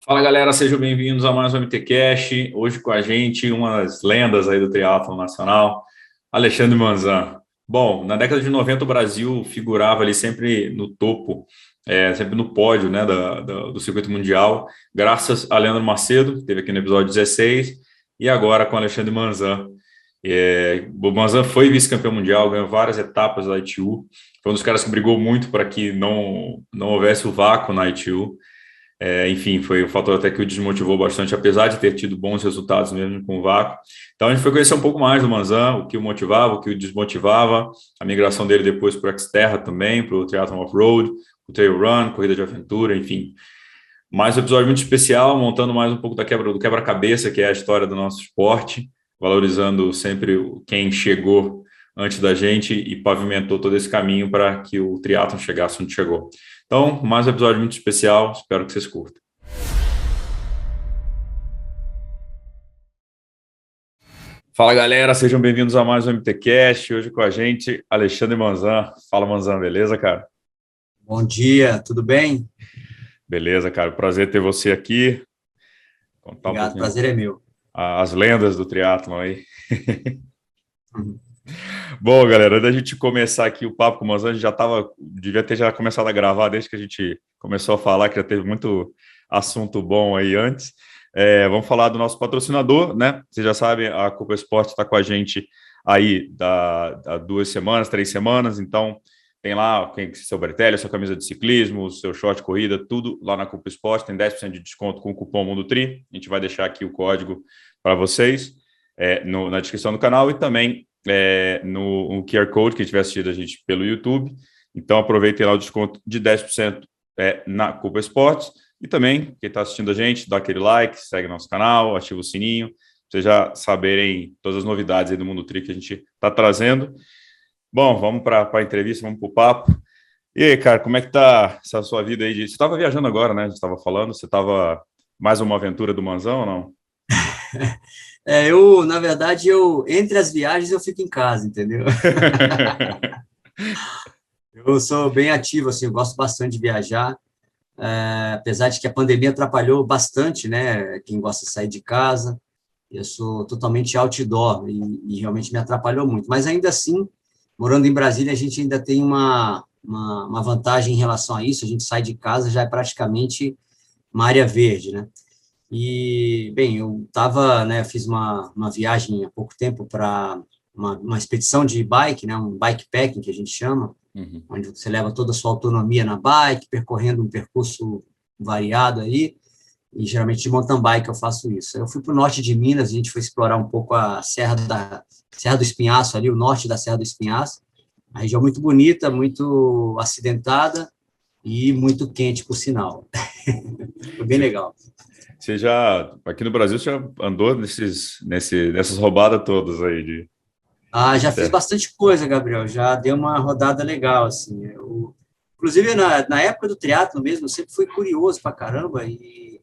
Fala galera, sejam bem-vindos a mais um MTCast. Hoje com a gente, uma das lendas aí do triatlon nacional, Alexandre Manzan. Bom, na década de 90 o Brasil figurava ali sempre no topo, sempre no pódio, né, do circuito mundial, graças a Leandro Macedo, que esteve aqui no episódio 16, e agora com Alexandre Manzan. O Manzan foi vice-campeão mundial, ganhou várias etapas da ITU, foi um dos caras que brigou muito para que não houvesse o vácuo na ITU. Enfim, foi um fator até que o desmotivou bastante, apesar de ter tido bons resultados mesmo com o vácuo. Então a gente foi conhecer um pouco mais do Manzan, o que o motivava, o que o desmotivava, a migração dele depois para o Xterra também, para o Triathlon Off-Road, o Trail Run, corrida de aventura, enfim. Mais um episódio muito especial, montando mais um pouco do quebra-cabeça, que é a história do nosso esporte, valorizando sempre quem chegou antes da gente e pavimentou todo esse caminho para que o triatlon chegasse onde chegou. Então, mais um episódio muito especial, espero que vocês curtam. Fala galera, sejam bem-vindos a mais um MTCast. Hoje com a gente, Alexandre Manzan. Fala Manzan, beleza, cara? Bom dia, tudo bem? Beleza, cara, prazer ter você aqui. Contar um Obrigado, pouquinho prazer é meu. as lendas do triatlon aí. Uhum. Bom, galera, antes da gente começar aqui o papo com o Manzan, a gente devia ter já começado a gravar desde que a gente começou a falar, que já teve muito assunto bom aí antes. Vamos falar do nosso patrocinador, né? Vocês já sabem, a Copa Esporte está com a gente aí há 2 semanas, 3 semanas, então tem lá seu bretelle, sua camisa de ciclismo, seu short de corrida, tudo lá na Copa Esporte, tem 10% de desconto com o cupom MundoTri. A gente vai deixar aqui o código para vocês na descrição do canal e também no QR Code, que estiver assistindo a gente pelo YouTube. Então, aproveitem lá o desconto de 10% na Copa Esportes. E também, quem está assistindo a gente, dá aquele like, segue nosso canal, ativa o sininho, para vocês já saberem todas as novidades aí do Mundo Tri que a gente está trazendo. Bom, vamos para a entrevista, vamos para o papo. E aí, cara, como é que tá essa sua vida aí? Você estava viajando agora, né? A gente estava falando, você estava mais uma aventura do Manzão ou não? Na verdade, entre as viagens, eu fico em casa, entendeu? Eu sou bem ativo, assim, eu gosto bastante de viajar, apesar de que a pandemia atrapalhou bastante, né? Quem gosta de sair de casa, eu sou totalmente outdoor e realmente me atrapalhou muito. Mas ainda assim, morando em Brasília, a gente ainda tem uma vantagem em relação a isso, a gente sai de casa, já é praticamente uma área verde, né? E, bem, eu estava, né, fiz uma viagem há pouco tempo para uma expedição de bike, né, um bikepacking, que a gente chama, Uhum. onde você leva toda a sua autonomia na bike, percorrendo um percurso variado aí, e geralmente de mountain bike eu faço isso. Eu fui para o norte de Minas, a gente foi explorar um pouco a Serra do Espinhaço, ali, o norte da Serra do Espinhaço, uma região muito bonita, muito acidentada e muito quente, por sinal. Foi bem legal. Você já, aqui no Brasil, você já andou nessas roubadas todas aí de Já fiz terra? bastante coisa, Gabriel. Já dei uma rodada legal, assim. Inclusive, na época do triatlo mesmo, eu sempre fui curioso pra caramba e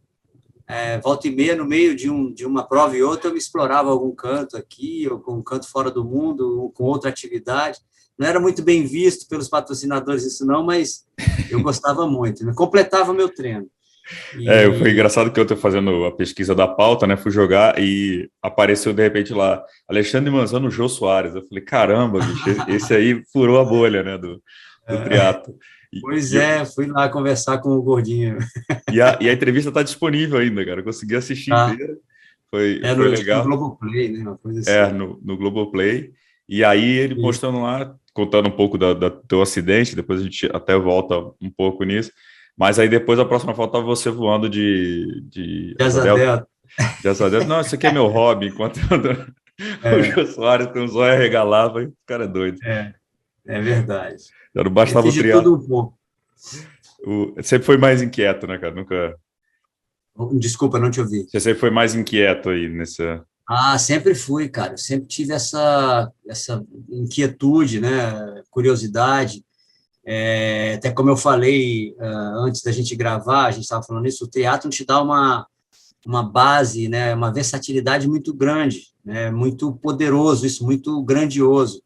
volta e meia, no meio de uma prova e outra, eu me explorava algum canto aqui, ou com um canto fora do mundo, ou com outra atividade. Não era muito bem visto pelos patrocinadores isso não, mas eu gostava muito, né? Completava meu treino. Foi E engraçado que eu estou fazendo a pesquisa da pauta, né? Fui jogar e apareceu de repente lá Alexandre Manzano, no Jô Soares. Eu falei, caramba, bicho, esse aí furou a bolha, né? Do triatlo. E, Pois e, eu- é, fui lá conversar com o gordinho. e a entrevista está disponível ainda, cara. Eu consegui assistir Tá? inteira. Foi Acho que no legal. Globoplay, né? Uma coisa assim. No Globoplay. E aí ele Isso. mostrando lá, contando um pouco do teu acidente, depois a gente até volta um pouco nisso. Mas aí depois a próxima foto tava você voando de asa Asa delta. delta. De asa delta. Não, isso aqui é meu hobby, enquanto o É, Jô Soares com os olhos arregalavam, o cara é doido. é, é verdade. Já não Eu bastava o fiz de tudo triatlo. um pouco. Sempre foi mais inquieto, né, cara? Nunca. Desculpa, não te ouvi. Você sempre foi mais inquieto aí nessa. Sempre fui, cara. Eu sempre tive essa inquietude, né? Curiosidade. Até como eu falei antes da gente gravar, a gente estava falando isso, o teatro te dá uma base, né? Uma versatilidade muito grande, né? Muito poderoso, isso, muito grandioso.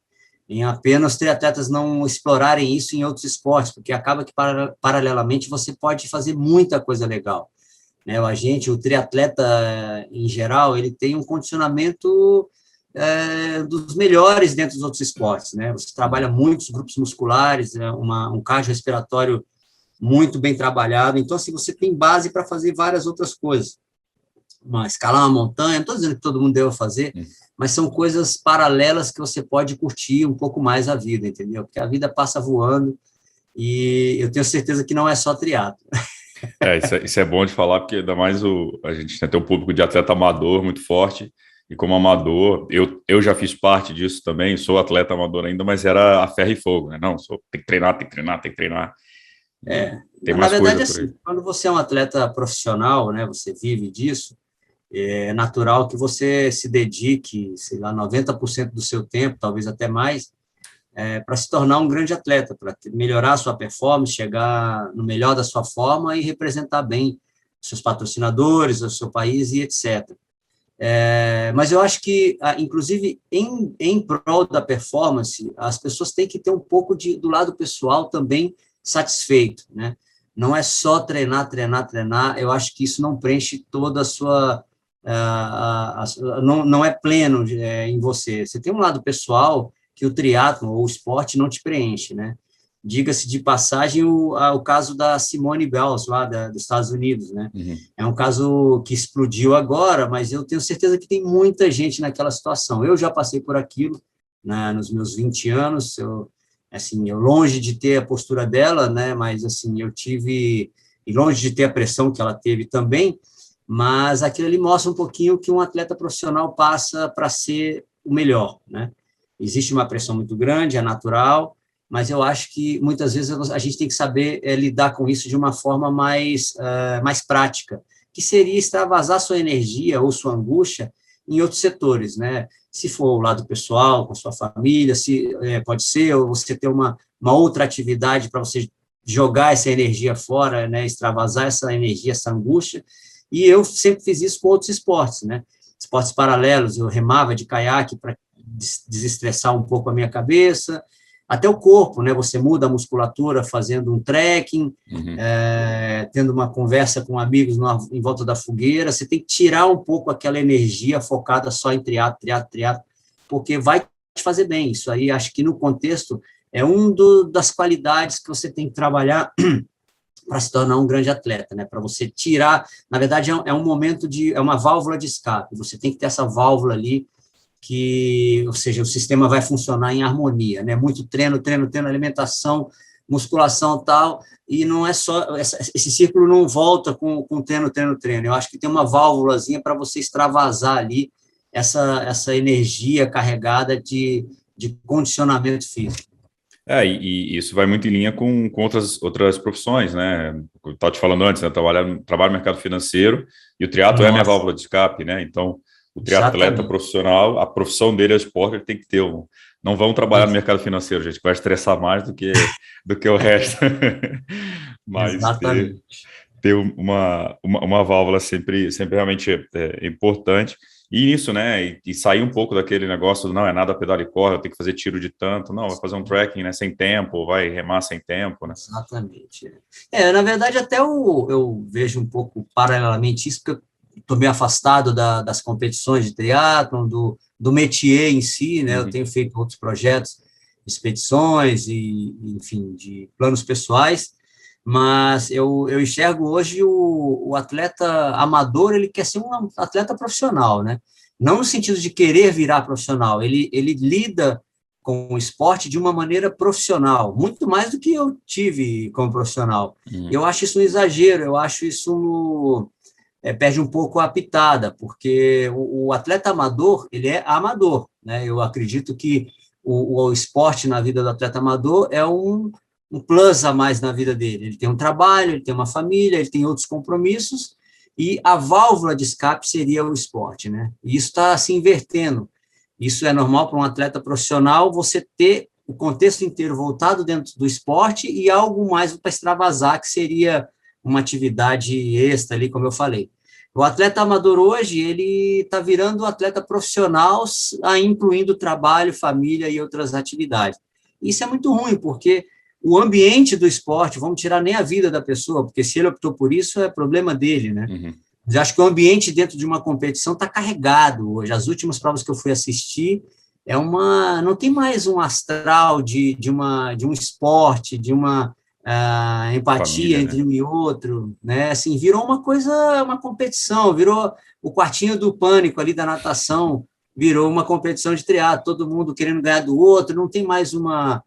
Em apenas triatletas não explorarem isso em outros esportes, porque acaba que, paralelamente, você pode fazer muita coisa legal. né? O triatleta, em geral, ele tem um condicionamento dos melhores dentro dos outros esportes, né? Você trabalha muitos grupos musculares, um cardiorrespiratório muito bem trabalhado, então, assim, você tem base para fazer várias outras coisas. Escalar uma montanha, não estou dizendo que todo mundo deve fazer, mas são coisas paralelas que você pode curtir um pouco mais a vida, entendeu? Porque a vida passa voando e eu tenho certeza que não é só triatlo. Isso é bom de falar, porque ainda mais a gente tem um público de atleta amador muito forte, e como amador, eu já fiz parte disso também, sou atleta amador ainda, mas era a ferro e fogo, né? Não, tem que treinar, tem que treinar, tem que treinar. Tem Na mais verdade, coisa por assim, aí. quando você é um atleta profissional, né, você vive disso, é natural que você se dedique, sei lá, 90% do seu tempo, talvez até mais, para se tornar um grande atleta, para melhorar a sua performance, chegar no melhor da sua forma e representar bem seus patrocinadores, o seu país e etc. Mas eu acho que, inclusive, em prol da performance, as pessoas têm que ter um pouco do lado pessoal também satisfeito, né? Não é só treinar, treinar, treinar. Eu acho que isso não preenche toda a sua... não é pleno em você. Você tem um lado pessoal que o triatlo ou o esporte não te preenche, né? Diga-se de passagem o caso da Simone Biles, lá dos Estados Unidos, né? Uhum. É um caso que explodiu agora, mas eu tenho certeza que tem muita gente naquela situação. Eu já passei por aquilo, né, nos meus 20 anos, eu longe de ter a postura dela, né, mas assim, e longe de ter a pressão que ela teve também, mas aquilo ali mostra um pouquinho que um atleta profissional passa para ser o melhor, né? Existe uma pressão muito grande, é natural, mas eu acho que muitas vezes a gente tem que saber lidar com isso de uma forma mais prática, que seria extravasar sua energia ou sua angústia em outros setores, né? Se for o lado pessoal, com sua família, pode ser, ou você ter uma outra atividade para você jogar essa energia fora, né? Extravasar essa energia, essa angústia, e eu sempre fiz isso com outros esportes, né? Esportes paralelos, eu remava de caiaque para desestressar um pouco a minha cabeça, até o corpo, né? Você muda a musculatura fazendo um trekking, tendo uma conversa com amigos em volta da fogueira. Você tem que tirar um pouco aquela energia focada só em triatlo, porque vai te fazer bem. Isso aí, acho que no contexto, é das qualidades que você tem que trabalhar para se tornar um grande atleta, né? Para você tirar, na verdade, é um momento é uma válvula de escape. Você tem que ter essa válvula ali ou seja, o sistema vai funcionar em harmonia, né? Muito treino, alimentação, musculação tal, e não é só, esse círculo não volta com treino. Eu acho que tem uma válvulazinha para você extravasar ali essa energia carregada de condicionamento físico. E isso vai muito em linha com outras profissões, né? Eu estava te falando antes, né? Eu trabalho no mercado financeiro e o triatlo é a minha válvula de escape, né? Então, o triatleta profissional, a profissão dele é o esporte, ele tem que ter Não vão trabalhar no mercado financeiro, gente, que vai estressar mais do que o resto. Mas ter uma válvula sempre realmente é importante. E isso, né? E sair um pouco daquele negócio do não é nada pedal e corre, eu tenho que fazer tiro de tanto. Não, vai fazer um trekking, né, sem tempo, vai remar sem tempo, né? Exatamente. Na verdade, até eu vejo um pouco paralelamente isso, porque eu estou meio afastado das competições de triatlon, do métier em si, né? Eu tenho feito outros projetos, expedições e, enfim, de planos pessoais, mas eu enxergo hoje o atleta amador, ele quer ser um atleta profissional, né? Não no sentido de querer virar profissional, ele lida com o esporte de uma maneira profissional, muito mais do que eu tive como profissional. Eu acho isso um exagero, eu acho isso perde um pouco a pitada, porque o atleta amador, ele é amador, né? Eu acredito que o esporte na vida do atleta amador é um plus a mais na vida dele. Ele tem um trabalho, ele tem uma família, ele tem outros compromissos, e a válvula de escape seria o esporte, né? E isso está se invertendo. Isso é normal para um atleta profissional, você ter o contexto inteiro voltado dentro do esporte e algo mais para extravasar, que seria uma atividade extra ali, como eu falei. O atleta amador hoje, ele está virando atleta profissional, incluindo trabalho, família e outras atividades. Isso é muito ruim, porque o ambiente do esporte, vamos tirar nem a vida da pessoa, porque se ele optou por isso, é problema dele, né? Uhum. Mas eu acho que o ambiente dentro de uma competição está carregado hoje. As últimas provas que eu fui assistir, não tem mais um astral de um esporte, de uma empatia Família, né? entre um e outro, né? Assim, virou uma coisa, uma competição, virou o quartinho do pânico ali da natação, virou uma competição de triatlo, todo mundo querendo ganhar do outro, não tem mais uma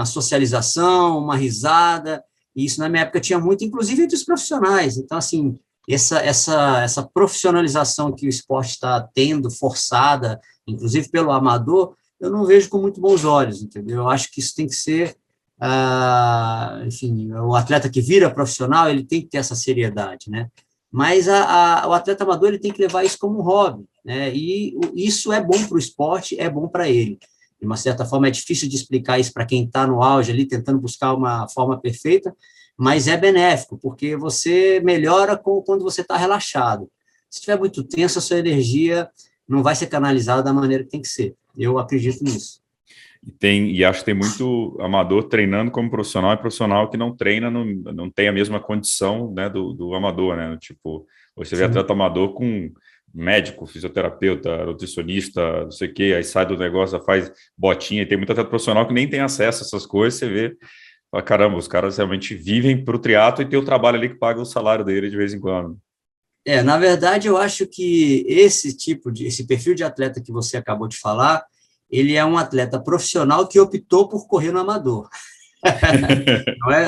socialização, uma risada, e isso na minha época tinha muito, inclusive entre os profissionais. Então, assim, essa profissionalização que o esporte está tendo, forçada, inclusive pelo amador, eu não vejo com muito bons olhos, entendeu? Eu acho que isso tem que ser, enfim, o atleta que vira profissional, ele tem que ter essa seriedade, né? Mas o atleta amador, ele tem que levar isso como um hobby, né? E isso é bom para o esporte, é bom para ele. De uma certa forma, é difícil de explicar isso para quem está no auge ali, tentando buscar uma forma perfeita, mas é benéfico, porque você melhora quando você está relaxado. Se estiver muito tenso, a sua energia não vai ser canalizada da maneira que tem que ser. Eu acredito nisso. E acho que tem muito amador treinando como profissional e profissional que não treina, não tem a mesma condição, né, do amador, né? Tipo, você vê atleta amador com médico, fisioterapeuta, nutricionista, não sei o quê, aí sai do negócio, faz botinha, e tem muito atleta profissional que nem tem acesso a essas coisas, você vê, fala, caramba, os caras realmente vivem para o triatlo e tem o trabalho ali que paga o salário dele de vez em quando. Na verdade, eu acho que esse perfil de atleta que você acabou de falar, ele é um atleta profissional que optou por correr no amador.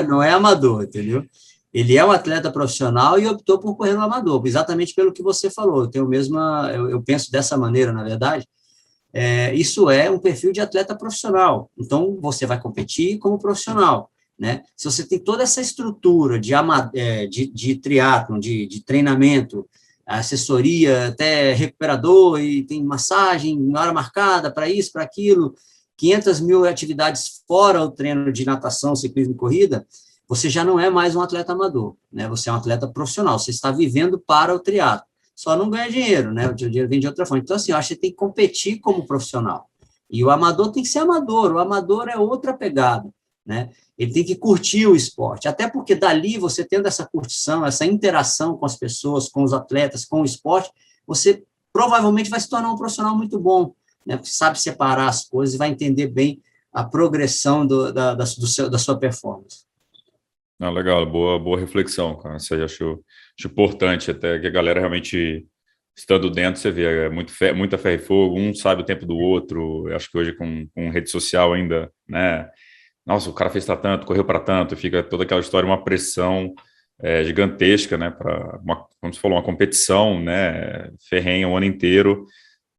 Não é amador, entendeu? Ele é um atleta profissional e optou por correr no amador, exatamente pelo que você falou. Eu penso dessa maneira, na verdade. Isso é um perfil de atleta profissional. Então, você vai competir como profissional, né? Se você tem toda essa estrutura de triatlon, de treinamento, assessoria, até recuperador, e tem massagem, hora marcada para isso, para aquilo, 500 mil atividades fora o treino de natação, ciclismo e corrida, você já não é mais um atleta amador, né? Você é um atleta profissional, você está vivendo para o triatlo. Só não ganha dinheiro, né? O dinheiro vem de outra forma. Então, assim, eu acho que você tem que competir como profissional. E o amador tem que ser amador. O amador é outra pegada, né? Ele tem que curtir o esporte. Até porque dali, você tendo essa curtição, essa interação com as pessoas, com os atletas, com o esporte, você provavelmente vai se tornar um profissional muito bom, né? Porque sabe separar as coisas e vai entender bem a progressão da sua performance. Não, legal, boa reflexão, cara. Isso aí acho importante, até que a galera realmente, estando dentro, você vê, muita ferro e fogo, um sabe o tempo do outro. Eu acho que hoje com rede social ainda, né? Nossa, o cara fez pra tanto, correu para tanto, fica toda aquela história, uma pressão gigantesca, né? Como você falou, uma competição, né? Ferrenha o ano inteiro,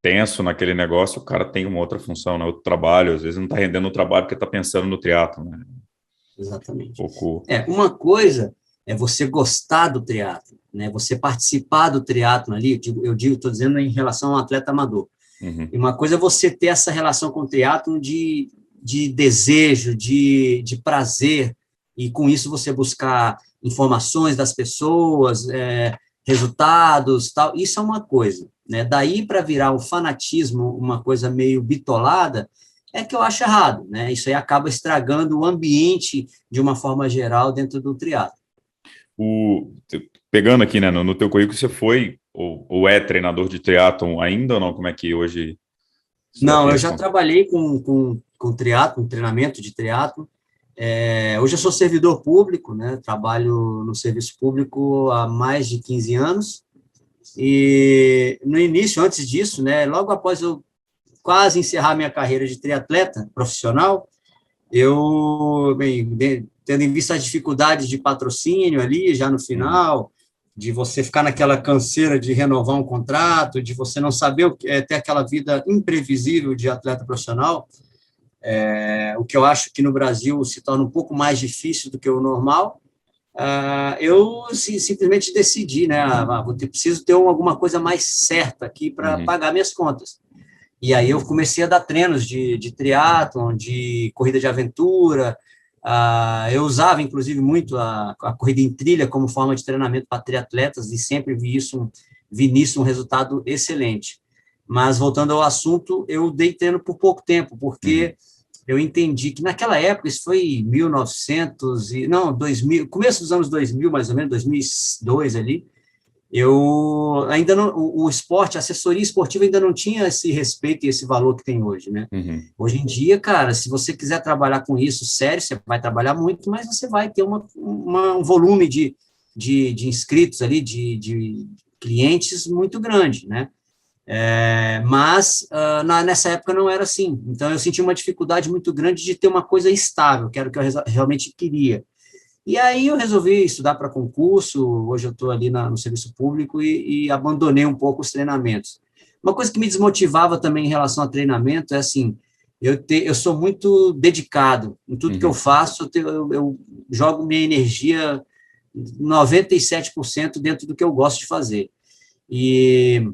tenso naquele negócio, o cara tem uma outra função, né? Outro trabalho, às vezes não está rendendo o trabalho porque está pensando no triatlo, né? Exatamente. Um pouco. Uma coisa é você gostar do triatlo, né? Você participar do triatlo ali, estou dizendo em relação ao atleta amador. Uhum. E uma coisa é você ter essa relação com o triatlo de desejo, de prazer, e com isso você buscar informações das pessoas, resultados, tal. Isso é uma coisa, né? Daí para virar um fanatismo, uma coisa meio bitolada, é que eu acho errado, né? Isso aí acaba estragando o ambiente de uma forma geral dentro do triatlo. Pegando aqui, né, no teu currículo, você foi ou é treinador de triatlon ainda ou não? Como é que hoje você já Não, eu fez? já trabalhei com triatlo, com treinamento de triatlo. Hoje eu sou servidor público, né? Trabalho no serviço público há mais de 15 anos. E no início, antes disso, né, logo após eu quase encerrar minha carreira de triatleta profissional, tendo em vista as dificuldades de patrocínio ali, já no final, de você ficar naquela canseira de renovar um contrato, de você não saber ter aquela vida imprevisível de atleta profissional, o que eu acho que no Brasil se torna um pouco mais difícil do que o normal, eu simplesmente decidi, né, preciso ter alguma coisa mais certa aqui para pagar minhas contas. E aí eu comecei a dar treinos de triatlon, de corrida de aventura. Eu usava, inclusive, muito a corrida em trilha como forma de treinamento para triatletas e sempre vi nisso um resultado excelente. Mas, voltando ao assunto, eu dei treino por pouco tempo, porque eu entendi que naquela época, isso foi 2000, começo dos anos 2000, mais ou menos, 2002 ali, eu ainda não, o esporte, a assessoria esportiva ainda não tinha esse respeito e esse valor que tem hoje, né? Uhum. Hoje em dia, cara, se você quiser trabalhar com isso sério, você vai trabalhar muito, mas você vai ter um volume de inscritos ali, de clientes muito grande, né? Mas nessa época não era assim. Então, eu senti uma dificuldade muito grande de ter uma coisa estável, que era o que eu realmente queria. E aí eu resolvi estudar para concurso, hoje eu estou ali no serviço público e abandonei um pouco os treinamentos. Uma coisa que me desmotivava também em relação a treinamento é assim, eu sou muito dedicado em tudo que eu Uhum. faço, eu jogo minha energia 97% dentro do que eu gosto de fazer. E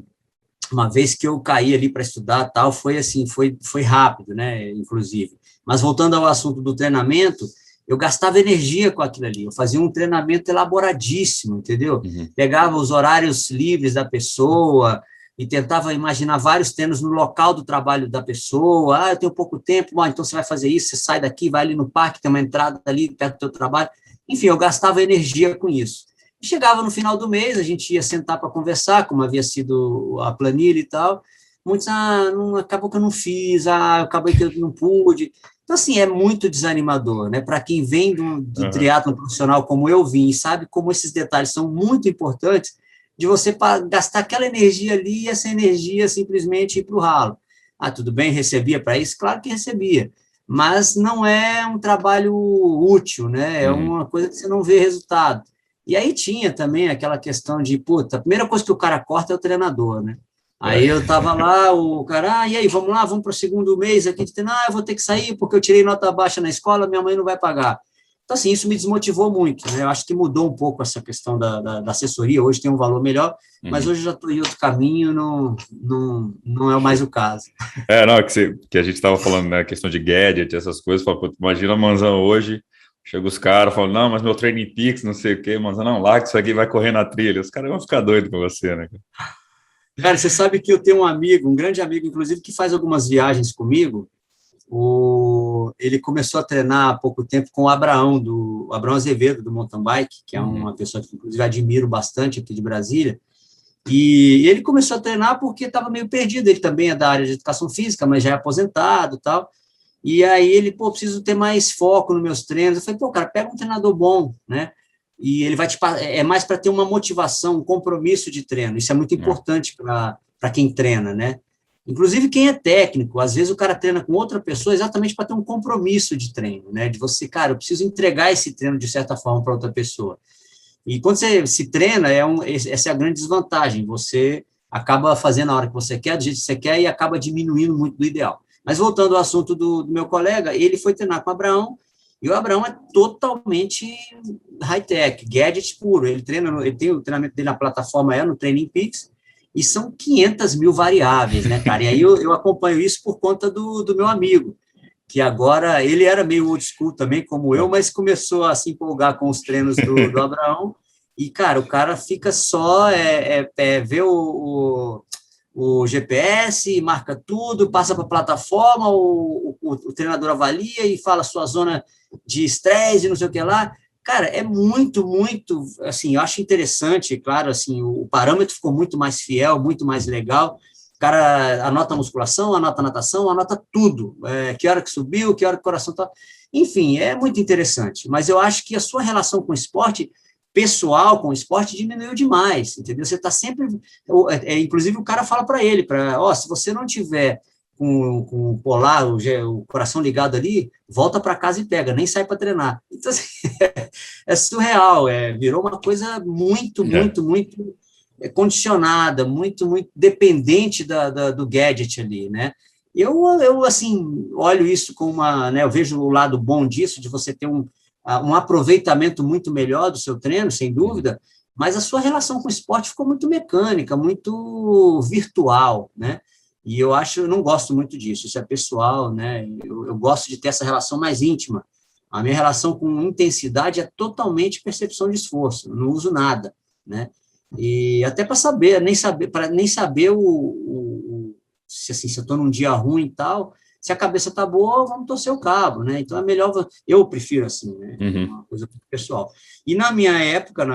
uma vez que eu caí ali para estudar, tal, foi assim, foi rápido, né, inclusive. Mas voltando ao assunto do treinamento, eu gastava energia com aquilo ali, eu fazia um treinamento elaboradíssimo, entendeu? Uhum. Pegava os horários livres da pessoa e tentava imaginar vários treinos no local do trabalho da pessoa. Eu tenho pouco tempo, então você vai fazer isso, você sai daqui, vai ali no parque, tem uma entrada ali perto do teu trabalho. Enfim, eu gastava energia com isso. Chegava no final do mês, a gente ia sentar para conversar, como havia sido a planilha e tal. Muitos, não, acabou que eu não fiz, acabou que eu não pude. Então, assim, é muito desanimador, né? Para quem vem do Uhum. triatlo profissional como eu vim, e sabe como esses detalhes são muito importantes, de você gastar aquela energia ali e essa energia simplesmente ir para o ralo. Tudo bem, recebia para isso? Claro que recebia, mas não é um trabalho útil, né? É Uhum. uma coisa que você não vê resultado. E aí tinha também aquela questão de, puta, a primeira coisa que o cara corta é o treinador, né? Aí eu tava lá, o cara, e aí, vamos lá, vamos para o segundo mês aqui de treinar, eu vou ter que sair porque eu tirei nota baixa na escola, minha mãe não vai pagar. Então, assim, isso me desmotivou muito, né? Eu acho que mudou um pouco essa questão da assessoria, hoje tem um valor melhor, mas Uhum. hoje eu já estou em outro caminho, não é mais o caso. Não, que a gente estava falando, né, questão de gadget, essas coisas, fala, pô, imagina a Manzão hoje, chega os caras, falam, não, mas meu Training Peaks, não sei o quê, Manzão, não, larga isso aqui, vai correr na trilha, os caras vão ficar doidos com você, né? Cara, você sabe que eu tenho um amigo, um grande amigo, inclusive, que faz algumas viagens comigo. Ele começou a treinar há pouco tempo com o Abraão Azevedo, do mountain bike, que é Uhum. uma pessoa que, inclusive, admiro bastante aqui de Brasília. E ele começou a treinar porque estava meio perdido. Ele também é da área de educação física, mas já é aposentado e tal. E aí ele, preciso ter mais foco nos meus treinos. Eu falei, cara, pega um treinador bom, né? E ele vai é mais para ter uma motivação, um compromisso de treino. Isso é muito É. importante para quem treina, né? Inclusive quem é técnico, às vezes o cara treina com outra pessoa exatamente para ter um compromisso de treino, né? De você, cara, eu preciso entregar esse treino de certa forma para outra pessoa. E quando você se treina, essa é a grande desvantagem. Você acaba fazendo a hora que você quer, do jeito que você quer, e acaba diminuindo muito do ideal. Mas voltando ao assunto do meu colega, ele foi treinar com o Abraão, e o Abraão é totalmente high-tech, gadget puro. Ele tem o treinamento dele na plataforma, no Training Peaks, e são 500 mil variáveis, né, cara? E aí eu acompanho isso por conta do meu amigo, que agora, ele era meio old school também, como eu, mas começou a se empolgar com os treinos do Abraão, e, cara, o cara fica só, vê o GPS, marca tudo, passa para a plataforma, o treinador avalia e fala a sua zona de estresse, não sei o que lá. Cara, é muito, muito, assim, eu acho interessante, claro, assim, o parâmetro ficou muito mais fiel, muito mais legal. O cara anota a musculação, anota a natação, anota tudo. Que hora que subiu, que hora que o coração está. Enfim, é muito interessante. Mas eu acho que a sua relação com o esporte, pessoal com o esporte, diminuiu demais, entendeu? Você está sempre. Inclusive, o cara fala para ele: se você não tiver com o polar, o coração ligado ali, volta para casa e pega, nem sai para treinar. Então, assim, é surreal, virou uma coisa muito, É. muito, muito condicionada, muito, muito dependente do gadget ali, né? Eu, assim, olho isso com eu vejo o lado bom disso, de você ter um aproveitamento muito melhor do seu treino, sem Uhum. dúvida, mas a sua relação com o esporte ficou muito mecânica, muito virtual, né? E eu não gosto muito disso, isso é pessoal, né? Eu gosto de ter essa relação mais íntima. A minha relação com intensidade é totalmente percepção de esforço, eu não uso nada, né? E até para saber, para nem saber se eu estou num dia ruim e tal, se a cabeça está boa, vamos torcer o cabo, né? Então é melhor, eu prefiro assim, né? Uhum. Uma coisa pessoal. E na minha época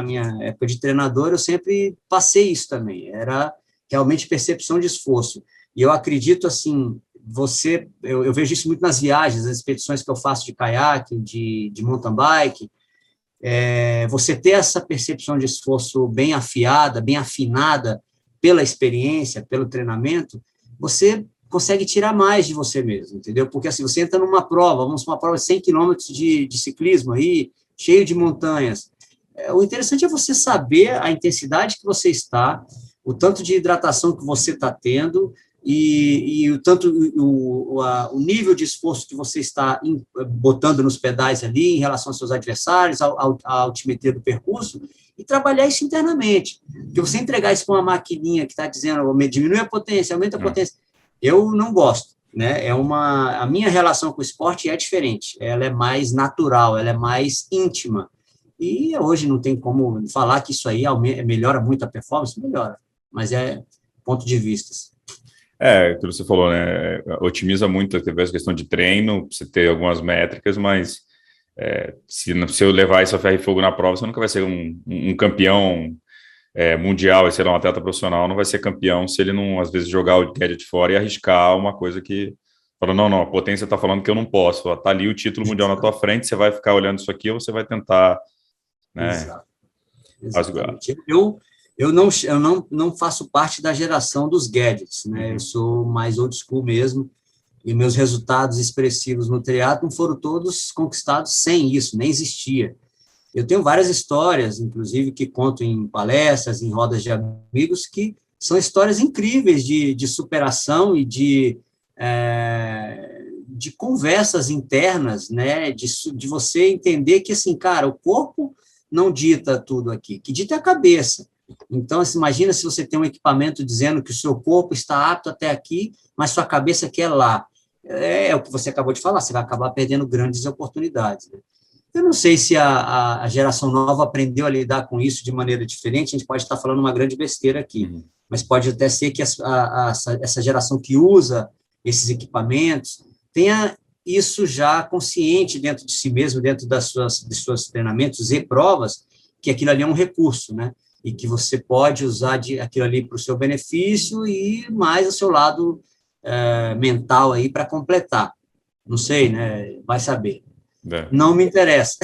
de treinador, eu sempre passei isso também, era realmente percepção de esforço. E eu acredito assim, eu vejo isso muito nas viagens, nas expedições que eu faço de caiaque, de mountain bike, você ter essa percepção de esforço bem afiada, bem afinada pela experiência, pelo treinamento, você consegue tirar mais de você mesmo, entendeu? Porque assim, você entra numa prova, uma prova de 100 quilômetros de ciclismo aí, cheio de montanhas. O interessante é você saber a intensidade que você está, o tanto de hidratação que você está tendo e o tanto o nível de esforço que você está botando nos pedais ali em relação aos seus adversários, à altimetria do percurso, e trabalhar isso internamente. Porque você entregar isso para uma maquininha que está dizendo diminui a potência, aumenta a potência, eu não gosto. Né? A minha relação com o esporte é diferente, ela é mais natural, ela é mais íntima. E hoje não tem como falar que isso aí melhora muito a performance, melhora, mas é ponto de vista. Aquilo que você falou, né? Otimiza muito essa questão de treino, você ter algumas métricas, mas se eu levar isso a ferro e fogo na prova, você nunca vai ser um campeão mundial, e ser um atleta profissional, não vai ser campeão se ele não, às vezes, jogar o gadget fora e arriscar uma coisa que fala, não, a potência está falando que eu não posso, está ali o título mundial na tua frente, você vai ficar olhando isso aqui ou você vai tentar, né? Exato. Exatamente. Eu não faço parte da geração dos gadgets, né? Eu sou mais old school mesmo, e meus resultados expressivos no triatlon foram todos conquistados sem isso, nem existia. Eu tenho várias histórias, inclusive, que conto em palestras, em rodas de amigos, que são histórias incríveis de superação e de conversas internas, né? De você entender que, assim, cara, o corpo não dita tudo aqui, que dita é a cabeça. Então, assim, imagina se você tem um equipamento dizendo que o seu corpo está apto até aqui, mas sua cabeça quer lá. É o que você acabou de falar, você vai acabar perdendo grandes oportunidades, né? Eu não sei se a geração nova aprendeu a lidar com isso de maneira diferente, a gente pode estar falando uma grande besteira aqui, mas pode até ser que essa geração que usa esses equipamentos tenha isso já consciente dentro de si mesmo, dentro de seus treinamentos e provas, que aquilo ali é um recurso, né? E que você pode usar aquilo ali para o seu benefício e mais o seu lado mental aí para completar. Não sei, né? Vai saber. Não me interessa.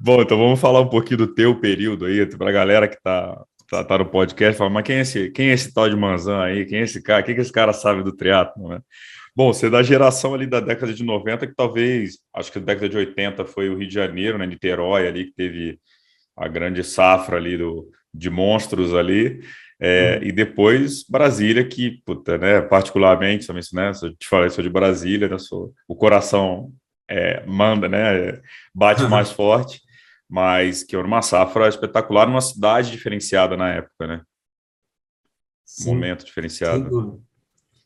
Bom, então vamos falar um pouquinho do teu período aí, para a galera que tá no podcast, fala, mas quem é esse tal de Manzan aí? Quem é esse cara? O que esse cara sabe do triatlo, né? Bom, você é da geração ali da década de 90, que talvez, acho que a década de 80 foi o Rio de Janeiro, né, Niterói ali, que teve a grande safra ali de monstros ali, e depois Brasília, que, puta, né, particularmente, também, né, eu te falei, sou de Brasília, né, o coração manda, né, bate mais forte, mas que era uma safra espetacular, numa cidade diferenciada na época, né? Sim, momento diferenciado. Sem dúvida.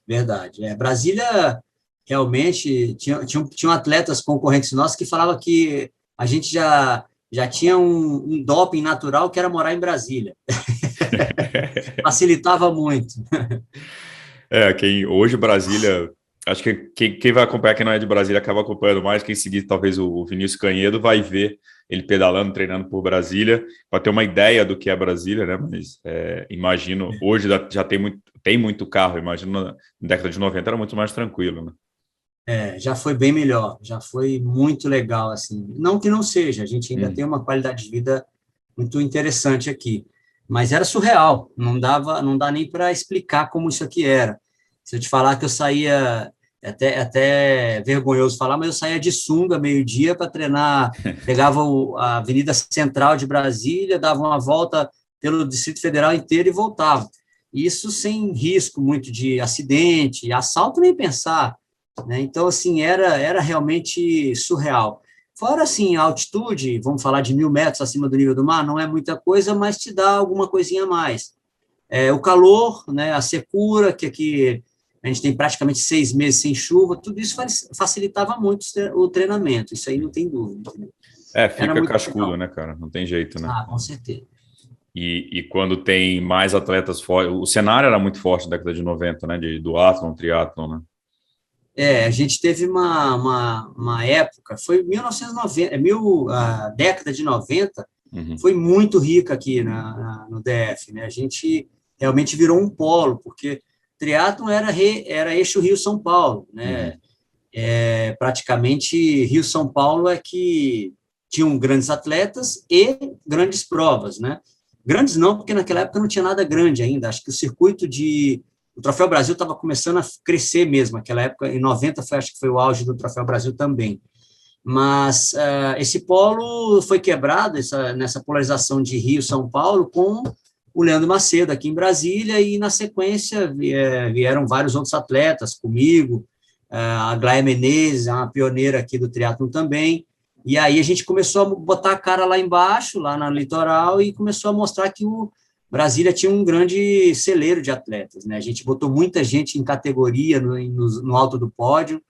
Verdade. Brasília, realmente, tinham atletas concorrentes nossos que falavam que a gente já tinha um doping natural que era morar em Brasília. Facilitava muito. Hoje Brasília, acho que quem vai acompanhar, quem não é de Brasília, acaba acompanhando mais, quem seguir talvez o Vinícius Canhedo vai ver ele pedalando, treinando por Brasília, para ter uma ideia do que é Brasília, né? Mas imagino, hoje já tem muito carro, imagino na década de 90 era muito mais tranquilo, né? Já foi bem melhor, já foi muito legal, assim. Não que não seja, a gente ainda tem uma qualidade de vida muito interessante aqui, mas era surreal, não dá nem para explicar como isso aqui era. Se eu te falar que eu saía, até vergonhoso falar, mas eu saía de sunga meio-dia para treinar, pegava a Avenida Central de Brasília, dava uma volta pelo Distrito Federal inteiro e voltava. Isso sem risco muito de acidente, assalto nem pensar, né? Então, assim, era realmente surreal. Fora, assim, a altitude, vamos falar de 1.000 metros acima do nível do mar, não é muita coisa, mas te dá alguma coisinha a mais. O calor, né, a secura, que aqui a gente tem praticamente 6 meses sem chuva, tudo isso facilitava muito o treinamento, isso aí não tem dúvida. Fica cascudo, legal, né, cara? Não tem jeito, né? Com certeza. E quando tem mais atletas fortes, o cenário era muito forte na década de 90, né, do duatlon, triatlon, né? A gente teve uma época, foi 1990, a década de 90, Uhum, foi muito rica aqui no DF, né? A gente realmente virou um polo, porque triatlon era eixo Rio-São Paulo, né? uhum, Praticamente Rio-São Paulo é que tinham grandes atletas e grandes provas, né? Grandes não, porque naquela época não tinha nada grande ainda. Acho que o Troféu Brasil estava começando a crescer mesmo. Naquela época, em 90, acho que foi o auge do Troféu Brasil também. Mas esse polo foi quebrado, nessa polarização de Rio-São Paulo, com o Leandro Macedo aqui em Brasília, e na sequência vieram vários outros atletas comigo, a Glaia Menezes, é uma pioneira aqui do triatlon também, e aí a gente começou a botar a cara lá embaixo, lá na litoral, e começou a mostrar que o Brasília tinha um grande celeiro de atletas, né? A gente botou muita gente em categoria no alto do pódio,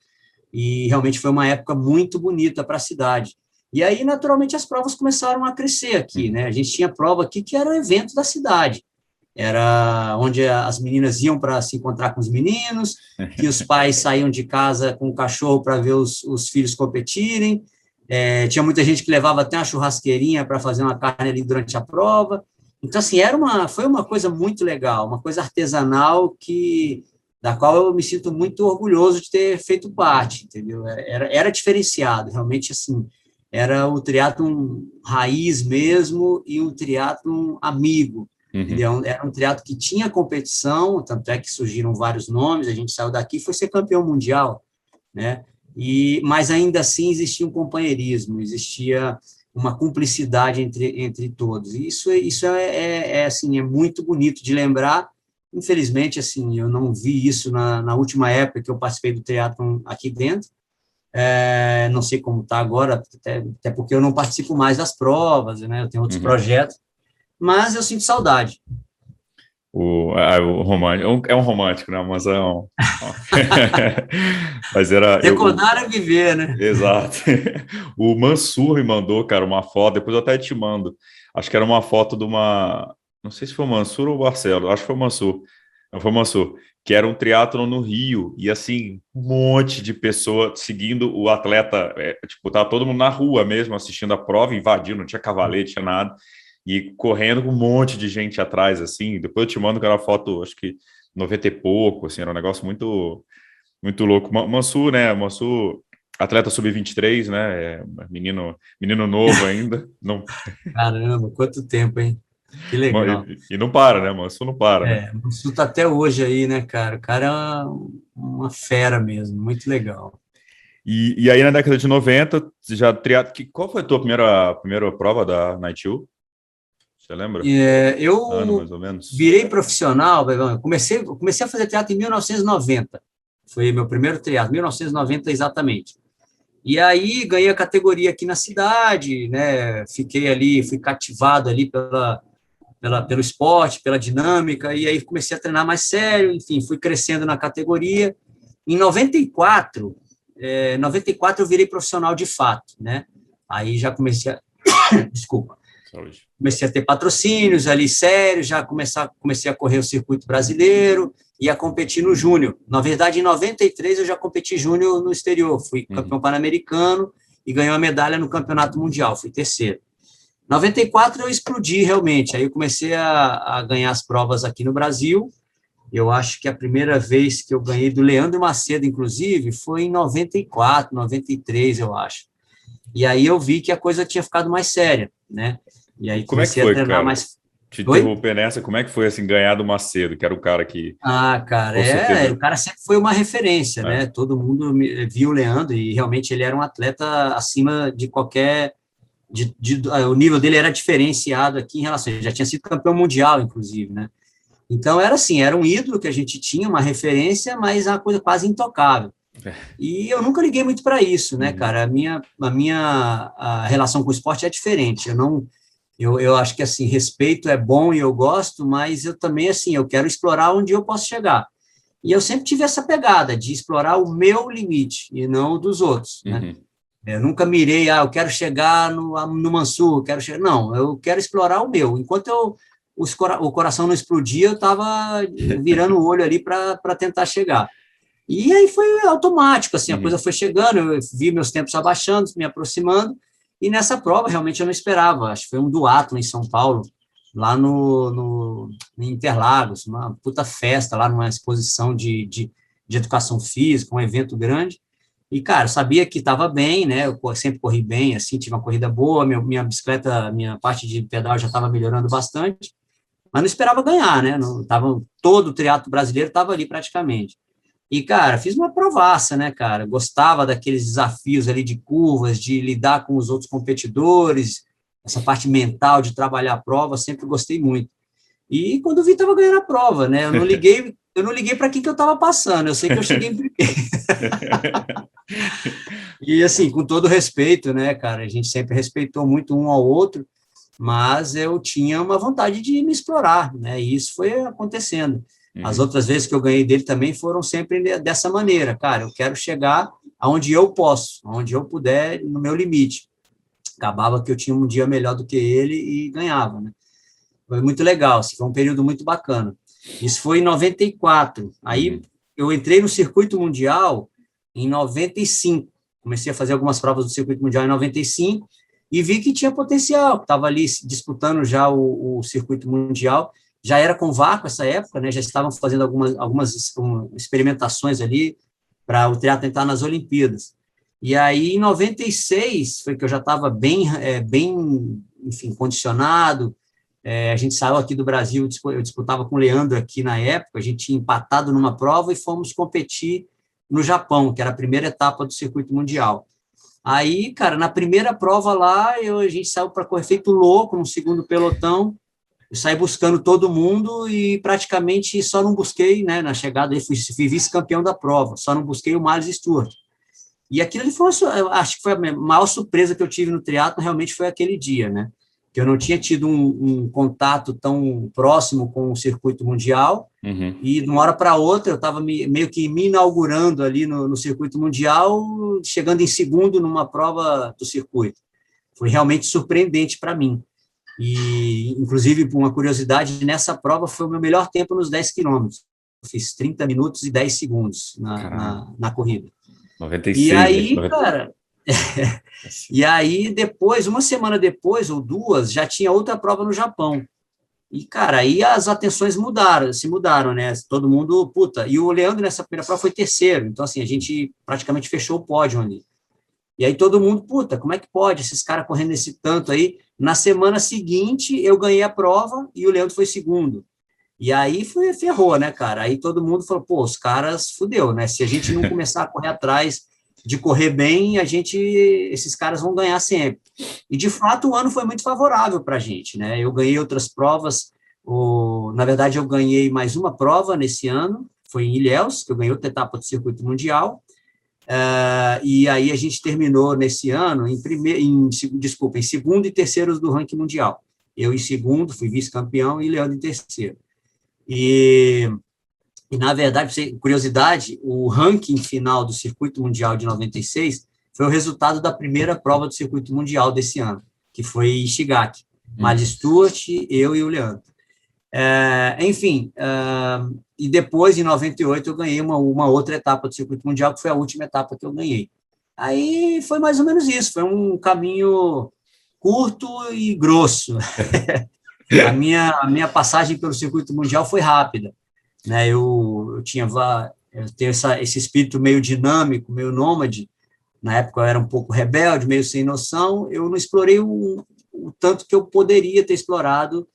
e realmente foi uma época muito bonita para a cidade. E aí, naturalmente, as provas começaram a crescer aqui, uhum. né? A gente tinha prova aqui que era o evento da cidade, era onde as meninas iam para se encontrar com os meninos, que os pais saíam de casa com o cachorro para ver os filhos competirem, tinha muita gente que levava até uma churrasqueirinha para fazer uma carne ali durante a prova. Então, assim, foi uma coisa muito legal, uma coisa artesanal da qual eu me sinto muito orgulhoso de ter feito parte, entendeu? Era diferenciado, realmente, assim, era o triatlon raiz mesmo e o triatlon amigo, Uhum. entendeu? Era um triatlo que tinha competição, tanto é que surgiram vários nomes, a gente saiu daqui e foi ser campeão mundial, né? Mas ainda assim existia um companheirismo, existia uma cumplicidade entre todos. E isso assim, é muito bonito de lembrar. Infelizmente, assim, eu não vi isso na última época que eu participei do triatlon aqui dentro. Não sei como está agora, até porque eu não participo mais das provas, né? Eu tenho outros Uhum. projetos, mas eu sinto saudade. O romântico, é um romântico, né? Mas é um. Mas era. Recordar é viver, né? Exato. O Mansur me mandou, cara, uma foto, depois eu até te mando. Acho que era uma foto de uma. Não sei se foi o Mansur ou o Barcelo, acho que foi o Mansur. Não foi o Mansur, que era um triatlon no Rio, e assim, um monte de pessoas seguindo o atleta. Tipo, tava todo mundo na rua mesmo, assistindo a prova, invadindo, não tinha cavalete, tinha nada, e correndo com um monte de gente atrás, assim. Depois eu te mando aquela foto, acho que 90 e pouco, assim, era um negócio muito. Muito louco. Mansur, né? Mansur, atleta sub-23, né? Menino novo ainda. Não, Caramba, quanto tempo, hein? Que legal. e não para, né? Mansur não para, né? O Sul tá até hoje aí, né, cara? O cara é uma fera mesmo, muito legal. E aí na década de 90, você já qual foi a tua primeira prova da Night U? Você lembra? Ano, Eu mais ou menos? virei profissional, eu comecei a fazer teatro em 1990. Foi meu primeiro teatro, 1990 exatamente. E aí ganhei a categoria aqui na cidade, né? Fiquei ali, fui cativado ali pelo esporte, pela dinâmica, e aí comecei a treinar mais sério, enfim, fui crescendo na categoria. Em 94 eu virei profissional de fato, né? Aí já comecei a, desculpa, Saúde. comecei a ter patrocínios ali sérios, já comecei a correr o circuito brasileiro e a competir no júnior. Na verdade, em 93 eu já competi júnior no exterior, fui campeão Uhum, pan-americano e ganhei uma medalha no campeonato mundial, fui terceiro. Em 94 eu explodi realmente, aí eu comecei a ganhar as provas aqui no Brasil. Eu acho que a primeira vez que eu ganhei do Leandro Macedo, inclusive, foi em 94, 93, eu acho. E aí eu vi que a coisa tinha ficado mais séria, né? E aí Como é que comecei a foi, treinar cara? mais. Te Oi? interromper nessa, como é que foi assim ganhar do Macedo, que era o cara que Ah, cara, com o certeza. cara sempre foi uma referência, É. né? Todo mundo viu o Leandro e realmente ele era um atleta acima de qualquer. O nível dele era diferenciado aqui em relação. Ele já tinha sido campeão mundial, inclusive, né? Então era assim, era um ídolo que a gente tinha, uma referência, mas uma coisa quase intocável. E eu nunca liguei muito para isso, né, Uhum, cara? A relação com o esporte é diferente. Eu acho que assim, respeito é bom e eu gosto, mas eu também assim, eu quero explorar onde eu posso chegar. E eu sempre tive essa pegada de explorar o meu limite e não o dos outros, né? uhum. Eu nunca mirei, eu quero chegar no Mansur, quero chegar. Não, eu quero explorar o meu. Enquanto o coração não explodia, eu estava virando o olho ali para tentar chegar. E aí foi automático, assim, a coisa foi chegando, eu vi meus tempos abaixando, me aproximando, e nessa prova realmente eu não esperava, acho que foi um duatlon em São Paulo, lá em Interlagos, uma puta festa lá numa exposição de educação física, um evento grande, e, cara, eu sabia que estava bem, né, eu sempre corri bem, assim, tive uma corrida boa, minha bicicleta, minha parte de pedal já estava melhorando bastante, mas não esperava ganhar, né, não, todo o triatlo brasileiro estava ali praticamente. E, cara, fiz uma provaça, né, cara? Gostava daqueles desafios ali de curvas, de lidar com os outros competidores, essa parte mental de trabalhar a prova, sempre gostei muito. E quando vi, estava ganhando a prova, né? Eu não liguei para quem que eu estava passando, eu sei que eu cheguei em primeiro. E, assim, com todo respeito, né, cara? A gente sempre respeitou muito um ao outro, mas eu tinha uma vontade de me explorar, né? E isso foi acontecendo. As outras vezes que eu ganhei dele também foram sempre dessa maneira, cara, eu quero chegar aonde eu posso, aonde eu puder, no meu limite. Acabava que eu tinha um dia melhor do que ele e ganhava, né? Foi muito legal, assim, foi um período muito bacana. Isso foi em 94. Aí eu entrei no circuito mundial em 95. Comecei a fazer algumas provas do circuito mundial em 95 e vi que tinha potencial, estava ali disputando já o circuito mundial, já era com vácuo essa época, né, já estavam fazendo algumas experimentações ali para o triatlo entrar nas Olimpíadas. E aí, em 96, foi que eu já estava bem, enfim, condicionado. A gente saiu aqui do Brasil, eu disputava com o Leandro aqui na época, a gente tinha empatado numa prova e fomos competir no Japão, que era a primeira etapa do circuito mundial. Aí, cara, na primeira prova lá, a gente saiu para correr feito louco, no segundo pelotão, eu saí buscando todo mundo e praticamente só não busquei, né, na chegada, fui vice-campeão da prova, só não busquei o Miles Stewart. E aquilo ali foi, acho que foi a maior surpresa que eu tive no triatlo, realmente foi aquele dia, né, que eu não tinha tido um contato tão próximo com o circuito mundial, e de uma hora para outra eu estava meio que me inaugurando ali no circuito mundial, chegando em segundo numa prova do circuito. Foi realmente surpreendente para mim. E, inclusive, por uma curiosidade, nessa prova foi o meu melhor tempo nos 10 quilômetros. Eu fiz 30 minutos e 10 segundos na corrida. 96. E aí, cara... E aí, depois, uma semana depois, ou duas, já tinha outra prova no Japão. E, cara, aí as atenções se mudaram, né? Todo mundo, puta. E o Leandro, nessa primeira prova, foi terceiro. Então, assim, a gente praticamente fechou o pódio ali. E aí todo mundo, puta, como é que pode? Esses caras correndo esse tanto aí. Na semana seguinte, eu ganhei a prova e o Leandro foi segundo. E aí ferrou, né, cara? Aí todo mundo falou, pô, os caras fudeu, né? Se a gente não começar a correr atrás de correr bem, esses caras vão ganhar sempre. E, de fato, o ano foi muito favorável para a gente, né? Eu ganhei outras provas, na verdade, eu ganhei mais uma prova nesse ano, foi em Ilhéus, que eu ganhei outra etapa do circuito mundial, e aí a gente terminou nesse ano em segundo e terceiro do ranking mundial. Eu em segundo, fui vice-campeão, e Leandro em terceiro. E, na verdade, curiosidade, o ranking final do circuito mundial de 96 foi o resultado da primeira prova do circuito mundial desse ano, que foi em Ishigaki. Miles Stewart, eu e o Leandro. Enfim, e depois, em 98, eu ganhei uma outra etapa do circuito mundial, que foi a última etapa que eu ganhei. Aí foi mais ou menos isso, foi um caminho curto e grosso. A minha passagem pelo circuito mundial foi rápida, né? Eu tenho esse espírito meio dinâmico, meio nômade. Na época eu era um pouco rebelde, meio sem noção, eu não explorei o tanto que eu poderia ter explorado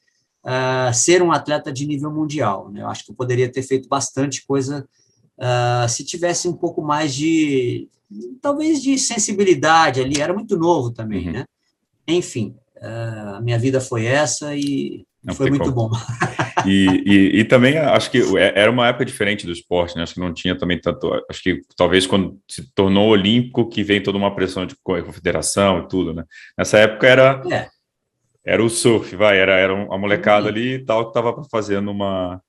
ser um atleta de nível mundial, né? Eu acho que eu poderia ter feito bastante coisa se tivesse um pouco mais talvez de sensibilidade ali, era muito novo também, né? Enfim, a minha vida foi essa e foi muito bom. E também acho que era uma época diferente do esporte, né? Acho que não tinha também tanto. Acho que talvez quando se tornou olímpico que vem toda uma pressão de confederação e tudo, né? Nessa época era o surf, era a molecada ali e tal que estava fazendo um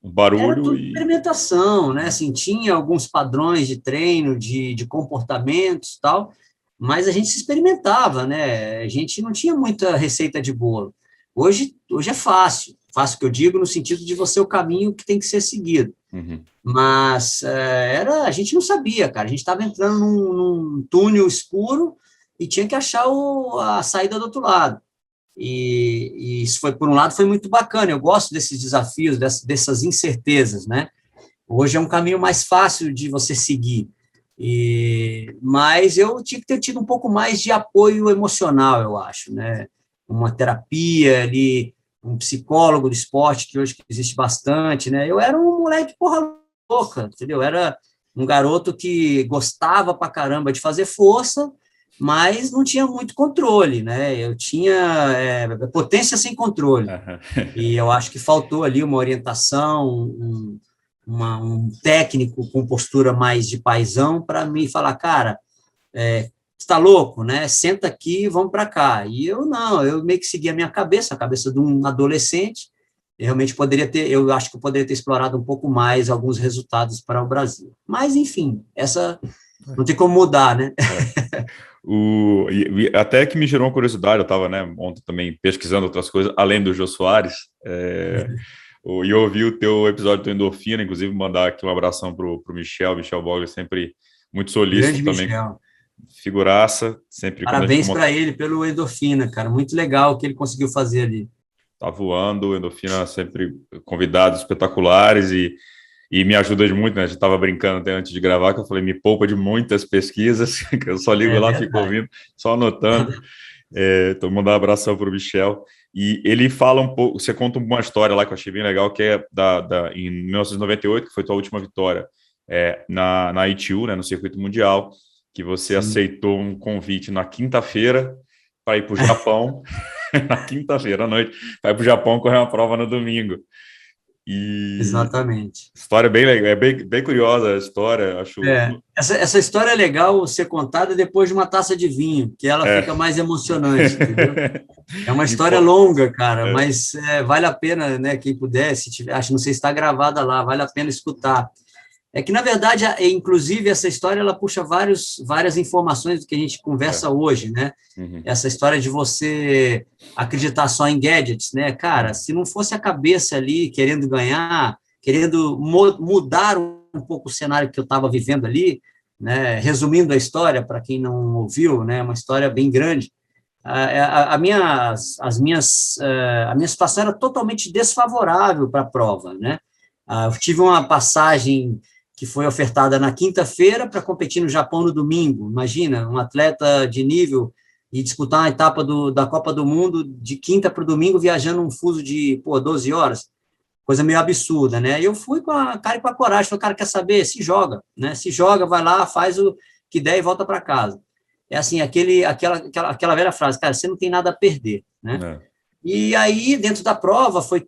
barulho. Era tudo experimentação, né? Assim, tinha alguns padrões de treino, de comportamentos e tal, mas a gente se experimentava, né? A gente não tinha muita receita de bolo. Hoje é fácil que eu digo no sentido de você o caminho que tem que ser seguido. Uhum. Mas a gente não sabia, cara. A gente estava entrando num túnel escuro e tinha que achar a saída do outro lado. E isso foi, por um lado, foi muito bacana. Eu gosto desses desafios, dessas incertezas, né? Hoje é um caminho mais fácil de você seguir. Mas eu tinha que ter tido um pouco mais de apoio emocional, eu acho, né? Uma terapia ali, um psicólogo do esporte, que hoje existe bastante, né? Eu era um moleque porra louca, entendeu? Eu era um garoto que gostava pra caramba de fazer força, mas não tinha muito controle, né? Eu tinha potência sem controle. E eu acho que faltou ali uma orientação, um técnico com postura mais de paizão para me falar, cara, está louco, né? Senta aqui e vamos para cá. E eu não, eu meio que segui a minha cabeça, a cabeça de um adolescente. Eu acho que eu poderia ter explorado um pouco mais alguns resultados para o Brasil. Mas, enfim, essa não tem como mudar, né? Até que me gerou uma curiosidade, eu estava, né, ontem também pesquisando outras coisas, além do Jô Soares, e eu ouvi o teu episódio do Endorfina, inclusive mandar aqui um abração para o Michel Bogler, sempre muito solícito Grande também, Michel. figuraça, sempre quando a gente Parabéns para ele pelo Endorfina, cara. Muito legal o que ele conseguiu fazer ali. tá voando, Endorfina sempre convidados espetaculares e me ajuda muito, né? A gente estava brincando até antes de gravar, que eu falei, me poupa de muitas pesquisas, que eu só ligo lá, fico ouvindo, só anotando. Então, mandar um abração para o Michel. E ele fala um pouco, você conta uma história lá que eu achei bem legal, que é em 1998, que foi tua última vitória na ITU, né, no circuito mundial, que você aceitou um convite na quinta-feira para ir para o Japão, na quinta-feira à noite, para ir para o Japão correr uma prova no domingo. Exatamente. História bem legal, bem curiosa a história, acho. Essa história é legal ser contada depois de uma taça de vinho, que ela fica mais emocionante, entendeu? É uma história longa, cara, mas vale a pena, né? Quem puder, se tiver, não sei se está gravada lá, vale a pena escutar. É que, na verdade, inclusive, essa história ela puxa várias informações do que a gente conversa hoje, né? Uhum. Essa história de você acreditar só em gadgets, né? Cara, se não fosse a cabeça ali querendo ganhar, querendo mudar um pouco o cenário que eu estava vivendo ali, né? Resumindo a história, para quem não ouviu, né? Uma história bem grande. A minha situação era totalmente desfavorável para a prova, né? Eu tive uma passagem que foi ofertada na quinta-feira para competir no Japão no domingo. Imagina, um atleta de nível e disputar uma etapa da Copa do Mundo de quinta para o domingo, viajando um fuso de 12 horas. Coisa meio absurda, né? E eu fui com a cara e com a coragem. Falei, cara, quer saber? Se joga, né? Se joga, vai lá, faz o que der e volta para casa. É assim, aquela velha frase, cara, você não tem nada a perder, né? E aí, dentro da prova, foi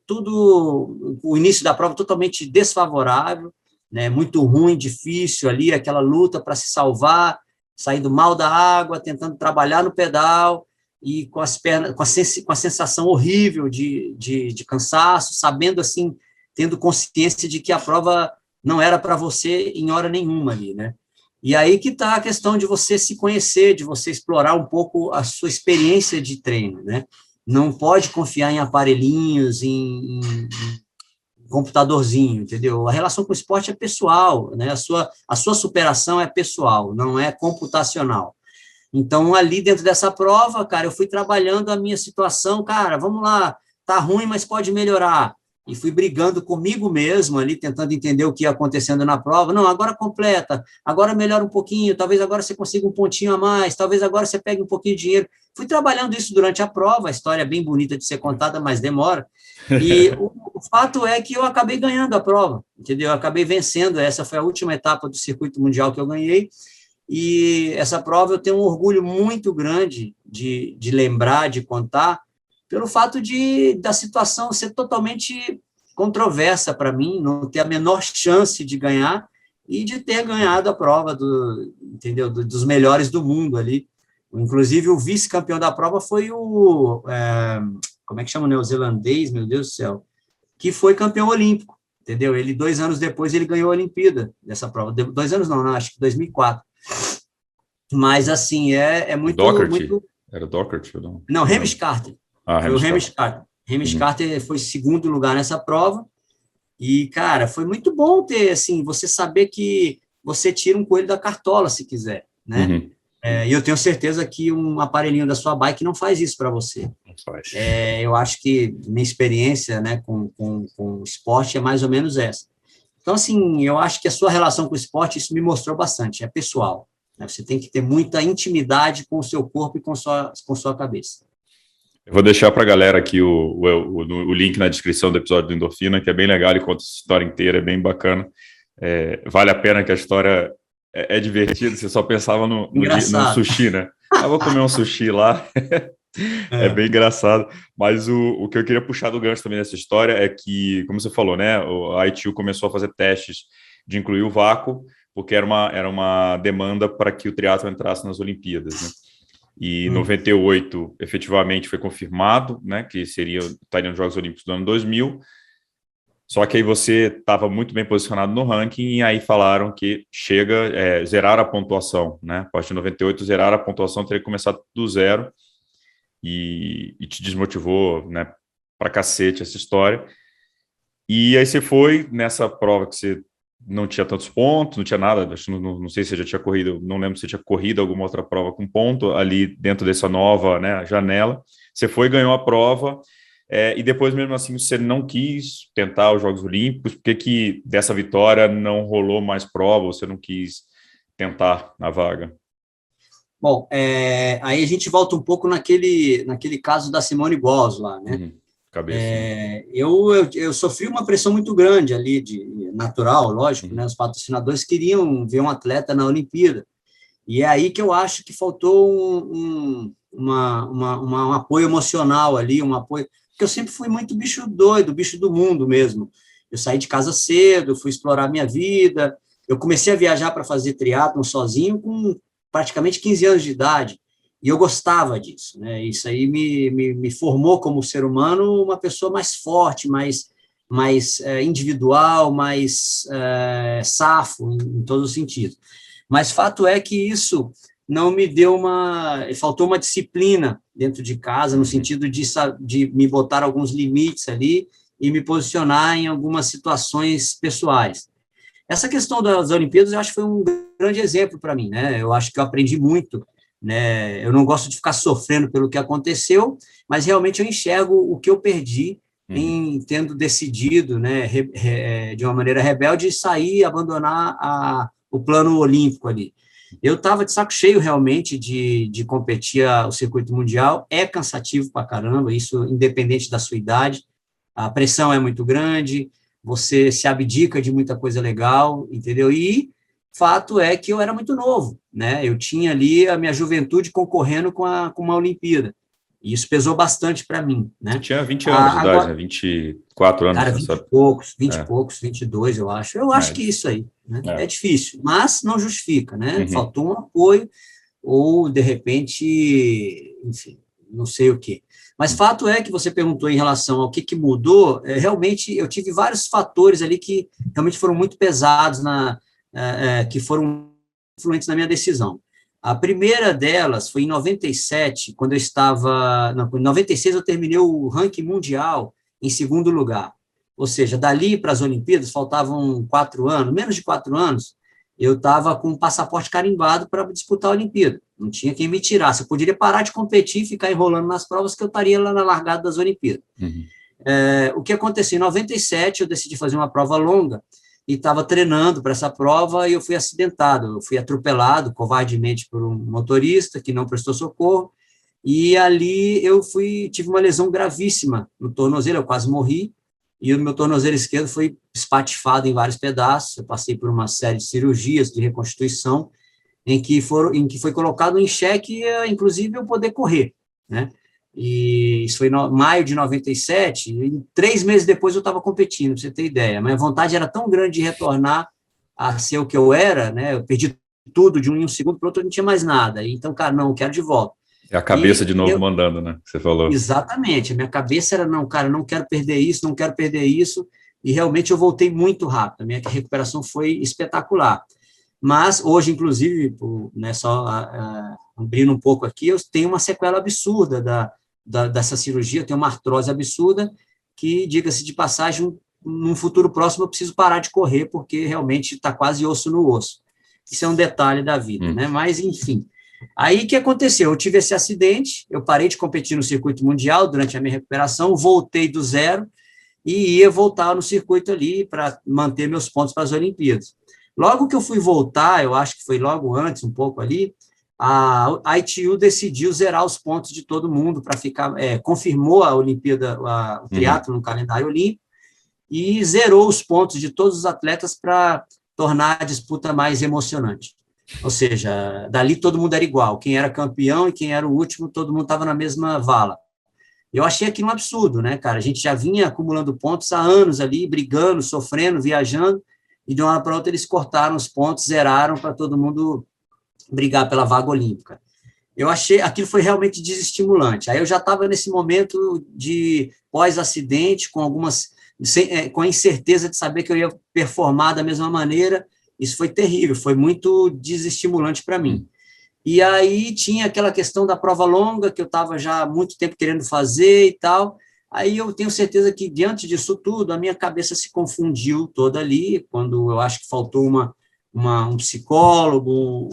o início da prova totalmente desfavorável, né, muito ruim, difícil ali, aquela luta para se salvar, saindo mal da água, tentando trabalhar no pedal, e com as pernas, com a sensação horrível de cansaço, sabendo assim, tendo consciência de que a prova não era para você em hora nenhuma ali, né? E aí que está a questão de você se conhecer, de você explorar um pouco a sua experiência de treino, né? Não pode confiar em aparelhinhos, em computadorzinho, entendeu? A relação com o esporte é pessoal, né? A sua superação é pessoal, não é computacional. Então, ali dentro dessa prova, cara, eu fui trabalhando a minha situação, cara, vamos lá, tá ruim, mas pode melhorar. E fui brigando comigo mesmo ali, tentando entender o que ia acontecendo na prova. Não, agora completa, agora melhora um pouquinho, talvez agora você consiga um pontinho a mais, talvez agora você pegue um pouquinho de dinheiro. Fui trabalhando isso durante a prova, a história é bem bonita de ser contada, mas demora. E o fato é que eu acabei ganhando a prova, entendeu? Eu acabei vencendo, essa foi a última etapa do circuito mundial que eu ganhei, e essa prova eu tenho um orgulho muito grande de lembrar, de contar, pelo fato da situação ser totalmente controversa para mim, não ter a menor chance de ganhar e de ter ganhado a prova entendeu? Dos melhores do mundo ali. Inclusive, o vice-campeão da prova foi como é que chama o neozelandês, meu Deus do céu, que foi campeão olímpico, entendeu? Ele, 2 anos depois, ele ganhou a Olimpíada dessa prova. 2 anos não, acho que 2004. Mas, assim, é muito... Era Doherty? Não, Hamish Carter. Foi o Hamish Carter. Hamish Carter foi segundo lugar nessa prova, E, cara, foi muito bom ter, assim, você saber que você tira um coelho da cartola, se quiser, né? Uhum. E eu tenho certeza que um aparelhinho da sua bike não faz isso para você. Não faz. Eu acho que minha experiência, né, com o esporte é mais ou menos essa. Então, assim, eu acho que a sua relação com o esporte, isso me mostrou bastante, é pessoal, né? Você tem que ter muita intimidade com o seu corpo e com sua cabeça. Eu vou deixar para a galera aqui o link na descrição do episódio do Endorfina, que é bem legal, ele conta essa história inteira, é bem bacana. Vale a pena, que a história é divertida, você só pensava no Engraçado. sushi, né? Ah, vou comer um sushi lá. É É. bem engraçado, mas o que eu queria puxar do gancho também nessa história é que, como você falou, né, a ITU começou a fazer testes de incluir o vácuo, porque era uma demanda para que o triatlo entrasse nas Olimpíadas, né? E em Hum. 98, efetivamente, foi confirmado, né, que estaria nos Jogos Olímpicos do ano 2000, só que aí você estava muito bem posicionado no ranking e aí falaram que zerar a pontuação, né? A partir de 98, zerar a pontuação, teria que começar do zero e te desmotivou, né, pra cacete essa história. E aí você foi nessa prova que você não tinha tantos pontos, não tinha nada, não sei se você já tinha corrido, não lembro se você tinha corrido alguma outra prova com ponto ali dentro dessa nova, né, janela. Você foi, ganhou a prova, e depois mesmo assim você não quis tentar os Jogos Olímpicos. Por que dessa vitória não rolou mais prova, você não quis tentar a vaga? Bom, aí a gente volta um pouco naquele caso da Simone Biles lá, né? Uhum. Cabeça. Eu sofri uma pressão muito grande ali, natural, lógico, Uhum. né? Os patrocinadores queriam ver um atleta na Olimpíada. E é aí que eu acho que faltou um apoio emocional ali, um apoio. Porque eu sempre fui muito bicho doido, bicho do mundo mesmo. Eu saí de casa cedo, fui explorar minha vida. Eu comecei a viajar para fazer triatlon sozinho com praticamente 15 anos de idade. E eu gostava disso, né? Isso aí me formou como ser humano uma pessoa mais forte, mais individual, mais safo, em todos os sentidos. Mas fato é que isso não me deu faltou uma disciplina dentro de casa, no Uhum. sentido de me botar alguns limites ali e me posicionar em algumas situações pessoais. Essa questão das Olimpíadas, eu acho que foi um grande exemplo para mim, né? Eu acho que eu aprendi muito, né? Eu não gosto de ficar sofrendo pelo que aconteceu, mas realmente eu enxergo o que eu perdi Uhum. em tendo decidido, né, de uma maneira rebelde, sair, abandonar o plano olímpico ali. Eu estava de saco cheio realmente de competir o circuito mundial, é cansativo para caramba, isso independente da sua idade, a pressão é muito grande, você se abdica de muita coisa legal, entendeu? E fato é que eu era muito novo, né? Eu tinha ali a minha juventude concorrendo com uma Olimpíada. E isso pesou bastante para mim, Você né? tinha 20 anos de idade, né? Agora, 24 anos cara, 20 e nessa. poucos, 20 e É, poucos, 22, eu acho. Eu acho é, que isso aí, né? É é. difícil, mas não justifica, né? Uhum. Faltou um apoio ou, de repente, enfim, não sei o quê. Mas fato é que você perguntou em relação ao que mudou, realmente eu tive vários fatores ali que realmente foram muito pesados, que foram influentes na minha decisão. A primeira delas foi em 97, quando eu estava. Não, em 96 eu terminei o ranking mundial em segundo lugar. Ou seja, dali para as Olimpíadas faltavam 4 anos, menos de 4 anos, eu estava com um passaporte carimbado para disputar a Olimpíada. Não tinha quem me tirasse. Eu poderia parar de competir e ficar enrolando nas provas que eu estaria lá na largada das Olimpíadas. Uhum. O que aconteceu? Em 97, eu decidi fazer uma prova longa e estava treinando para essa prova e eu fui acidentado. Eu fui atropelado covardemente por um motorista que não prestou socorro e ali tive uma lesão gravíssima no tornozelo, eu quase morri, e o meu tornozelo esquerdo foi espatifado em vários pedaços. Eu passei por uma série de cirurgias de reconstituição em que foi colocado em xeque, inclusive, eu poder correr, né? E isso foi em maio de 97, e 3 meses depois eu estava competindo, para você ter ideia. A minha vontade era tão grande de retornar a ser o que eu era, né? Eu perdi tudo de um segundo para o outro, eu não tinha mais nada. Então, cara, não, eu quero de volta. É a cabeça E de novo mandando, né? Que você falou. exatamente, a minha cabeça era, não, cara, não quero perder isso, não quero perder isso, e realmente eu voltei muito rápido, a minha recuperação foi espetacular. Mas hoje, inclusive, né, só abrindo um pouco aqui, eu tenho uma sequela absurda dessa cirurgia, eu tenho uma artrose absurda, que, diga-se de passagem, num futuro próximo eu preciso parar de correr, porque realmente está quase osso no osso. Isso é um detalhe da vida, né? Mas, enfim. Aí, o que aconteceu? Eu tive esse acidente, eu parei de competir no circuito mundial durante a minha recuperação, voltei do zero e ia voltar no circuito ali para manter meus pontos para as Olimpíadas. Logo que eu fui voltar, eu acho que foi logo antes, um pouco ali, a ITU decidiu zerar os pontos de todo mundo para ficar, confirmou a Olimpíada, o triatlo no calendário olímpico, e zerou os pontos de todos os atletas para tornar a disputa mais emocionante. Ou seja, dali todo mundo era igual, quem era campeão e quem era o último, todo mundo estava na mesma vala. Eu achei aquilo um absurdo, né, cara? A gente já vinha acumulando pontos há anos ali, brigando, sofrendo, viajando, e de uma hora para outra eles cortaram os pontos, zeraram para todo mundo brigar pela vaga olímpica. Eu achei, aquilo foi realmente desestimulante. Aí eu já estava nesse momento de pós-acidente, com a incerteza de saber que eu ia performar da mesma maneira. Isso foi terrível, foi muito desestimulante para mim. E aí tinha aquela questão da prova longa, que eu estava já há muito tempo querendo fazer e tal. Aí eu tenho certeza que, diante disso tudo, a minha cabeça se confundiu toda ali, quando eu acho que faltou um psicólogo,